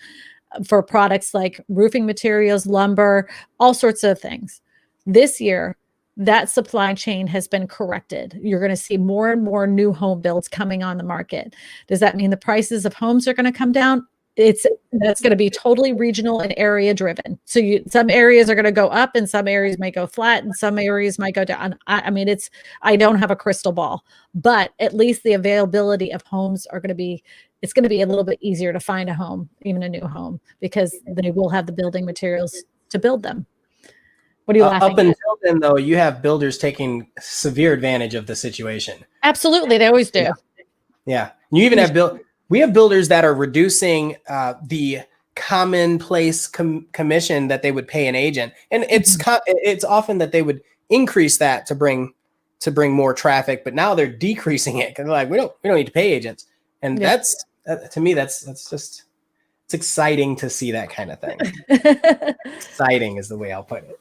for products like roofing materials, lumber, all sorts of things. This year, that supply chain has been corrected. You're going to see more and more new home builds coming on the market. Does that mean the prices of homes are going to come down? That's going to be totally regional and area driven. So some areas are going to go up and some areas might go flat and some areas might go down. I don't have a crystal ball, but at least the availability of homes it's going to be a little bit easier to find a home, even a new home, because they will have the building materials to build them. What are you laughing up until then, though, you have builders taking severe advantage of the situation. Absolutely. They always do. Yeah. You even have we have builders that are reducing the commonplace commission that they would pay an agent. And it's often that they would increase that to bring more traffic, but now they're decreasing it because they're like, we don't need to pay agents. And that's to me, that's just, it's exciting to see that kind of thing. Exciting is the way I'll put it.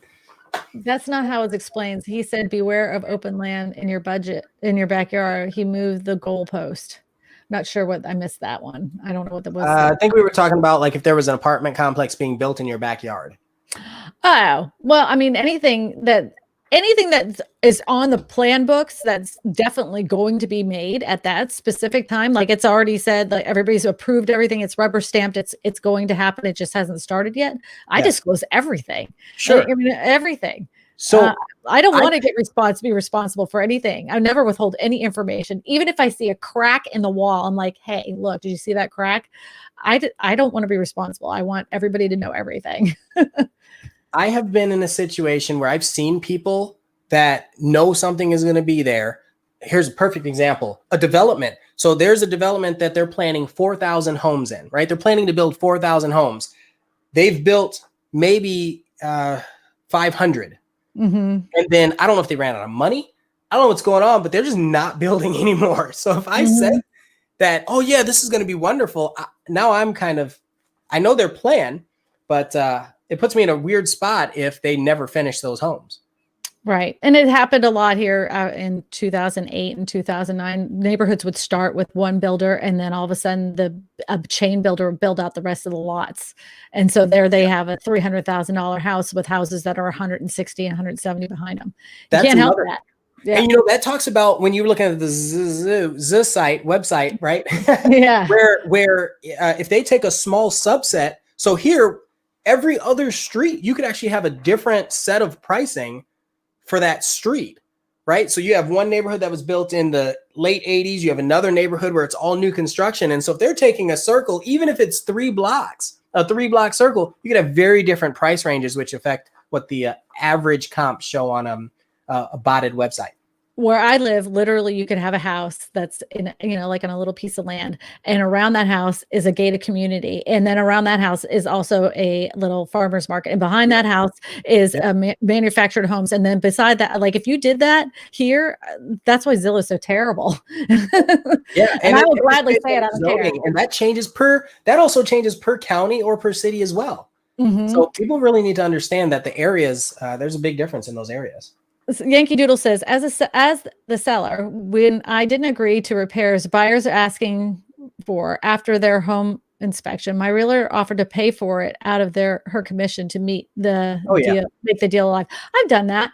That's not how it explains. He said, beware of open land in your backyard. He moved the goalpost. Not sure what I missed that one. I don't know what that was. I think we were talking about like if there was an apartment complex being built in your backyard. Oh, well, I mean, anything that is on the plan books, that's definitely going to be made at that specific time. Like it's already said, like everybody's approved everything. It's rubber stamped. It's going to happen. It just hasn't started yet. I disclose everything. Sure. I mean, everything. So I don't want to be responsible for anything. I never withhold any information. Even if I see a crack in the wall, I'm like, hey, look, did you see that crack? I don't want to be responsible. I want everybody to know everything. I have been in a situation where I've seen people that know something is going to be there. Here's a perfect example, a development. So there's a development that they're planning 4,000 homes in, right? They're planning to build 4,000 homes. They've built maybe 500. And then I don't know if they ran out of money. I don't know what's going on, but they're just not building anymore. So if I said that, oh yeah, this is going to be wonderful. Now I'm I know their plan, but it puts me in a weird spot if they never finish those homes. Right. And it happened a lot here in 2008 and 2009. Neighborhoods would start with one builder and then all of a sudden a chain builder would build out the rest of the lots. And so there they have a $300,000 house with houses that are 160 and 170 behind them. You can't help that. Yeah. And that talks about when you're looking at the Zestimate website, right? Yeah. where if they take a small subset, so here every other street you could actually have a different set of pricing for that street, right? So you have one neighborhood that was built in the late 80s, you have another neighborhood where it's all new construction, and so if they're taking a circle, even if it's 3 blocks, a 3-block circle, you could have very different price ranges, which affect what the average comps show on a botted website. Where I live, literally, you could have a house that's in, like on a little piece of land, and around that house is a gated community, and then around that house is also a little farmer's market, and behind that house is manufactured homes, and then beside that, like if you did that here, that's why Zillow's so terrible. Yeah, and I will gladly say it. I don't care. And that also changes per county or per city as well. Mm-hmm. So people really need to understand that the areas, there's a big difference in those areas. Yankee Doodle says, as the seller, when I didn't agree to repairs buyers are asking for after their home inspection, my realtor offered to pay for it out of her commission to meet the deal, make the deal alive. I've done that.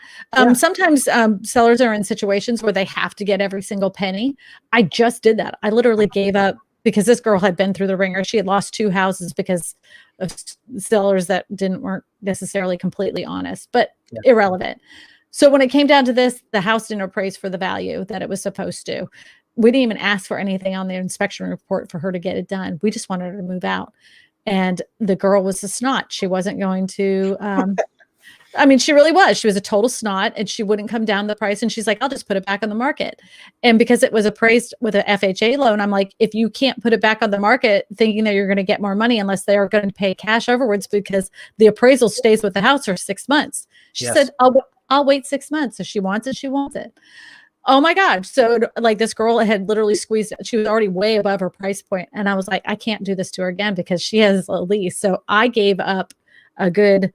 Sometimes sellers are in situations where they have to get every single penny. I just did that. I literally gave up because this girl had been through the ringer. She had lost 2 houses because of sellers that weren't necessarily completely honest, but irrelevant. So when it came down to this, the house didn't appraise for the value that it was supposed to. We didn't even ask for anything on the inspection report for her to get it done. We just wanted her to move out. And the girl was a snot. She wasn't going to, she really was. She was a total snot, and she wouldn't come down the price. And she's like, I'll just put it back on the market. And because it was appraised with an FHA loan, I'm like, if you can't put it back on the market thinking that you're going to get more money unless they are going to pay cash overwards, because the appraisal stays with the house for 6 months. She said, I'll wait 6 months. If she wants it, she wants it. Oh my God. So like this girl had literally squeezed it. She was already way above her price point. And I was like, I can't do this to her again because she has a lease. So I gave up a good,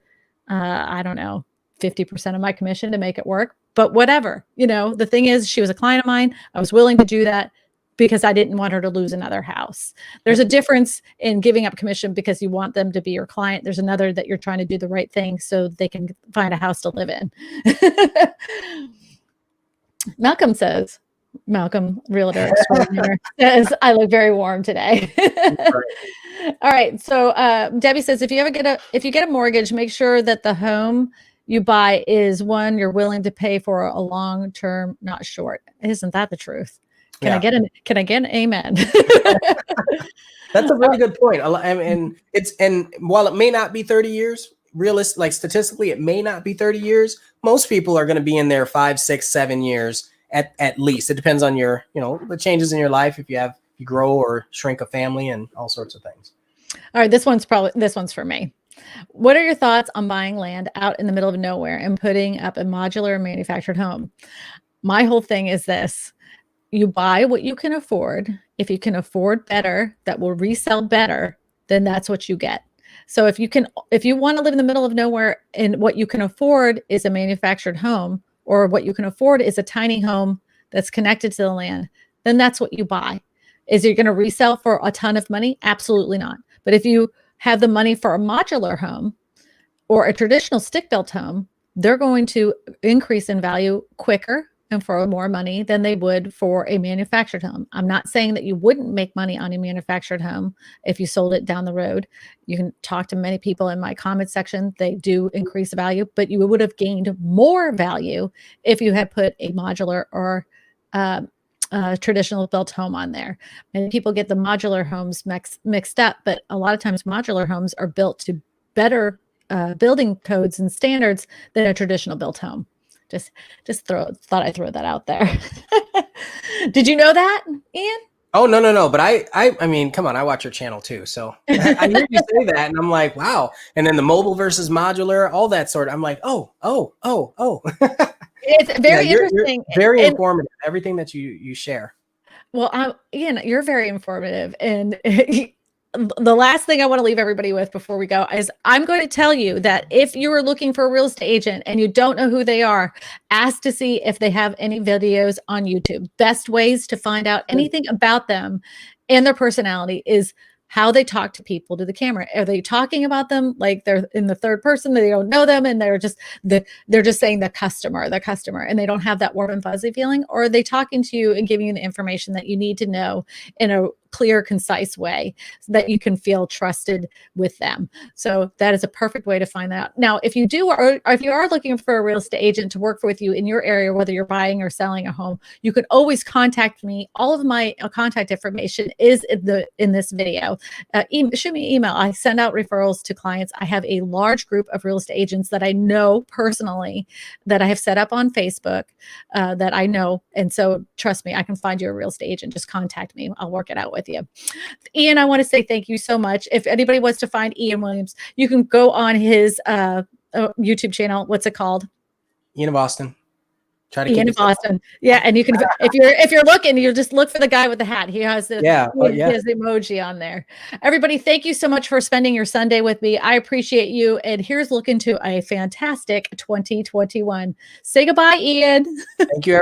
50% of my commission to make it work, but whatever, the thing is, she was a client of mine. I was willing to do that because I didn't want her to lose another house. There's a difference in giving up commission because you want them to be your client. There's another that you're trying to do the right thing so they can find a house to live in. Malcolm, realtor extraordinaire, says, I look very warm today. All right. So Debbie says, if you get a mortgage, make sure that the home you buy is one you're willing to pay for a long term, not short. Isn't that the truth? Can I get an amen? That's a really good point. And while it may not be 30 years, statistically, it may not be 30 years. Most people are going to be in there 5, 6, 7 years at least. It depends on your, the changes in your life. If you grow or shrink a family and all sorts of things. All right. This one's for me. What are your thoughts on buying land out in the middle of nowhere and putting up a modular manufactured home? My whole thing is this. You buy what you can afford. If you can afford better, that will resell better, then that's what you get. So if you want to live in the middle of nowhere and what you can afford is a manufactured home, or what you can afford is a tiny home that's connected to the land, then that's what you buy. Is it going to resell for a ton of money? Absolutely not. But if you have the money for a modular home or a traditional stick-built home, they're going to increase in value quicker and for more money than they would for a manufactured home. I'm not saying that you wouldn't make money on a manufactured home if you sold it down the road. You can talk to many people in my comment section. They do increase the value, but you would have gained more value if you had put a modular or traditional built home on there. Many people get the modular homes mixed up, but a lot of times modular homes are built to better building codes and standards than a traditional built home. Thought I'd throw that out there. Did you know that, Ian? Oh, no. But I mean, come on, I watch your channel too. So I hear you say that and I'm like, wow. And then the mobile versus modular, all that sort of, I'm like, oh. It's very interesting. You're very informative. Everything that you share. Well, Ian, you're very informative. And the last thing I want to leave everybody with before we go is I'm going to tell you that if you are looking for a real estate agent and you don't know who they are, ask to see if they have any videos on YouTube. Best ways to find out anything about them and their personality is how they talk to people to the camera. Are they talking about them like they're in the third person, they don't know them, and they're just saying the customer, and they don't have that warm and fuzzy feeling? Or are they talking to you and giving you the information that you need to know in a clear, concise way so that you can feel trusted with them? So that is a perfect way to find that out. Now, if you do, or if you are looking for a real estate agent to work with you in your area, whether you're buying or selling a home, you can always contact me. All of my contact information is in this video. Shoot me an email. I send out referrals to clients. I have a large group of real estate agents that I know personally, that I have set up on Facebook, that I know. And so trust me, I can find you a real estate agent. Just contact me. I'll work it out with you. Ian, I want to say thank you so much. If anybody wants to find Ian Williams, you can go on his YouTube channel. What's it called? Ian of Boston. Try to Ian in Boston. Yeah. And you can, if you're looking, you just look for the guy with the hat. He has the, he has the emoji on there. Everybody, thank you so much for spending your Sunday with me. I appreciate you. And here's looking to a fantastic 2021. Say goodbye, Ian. Thank you.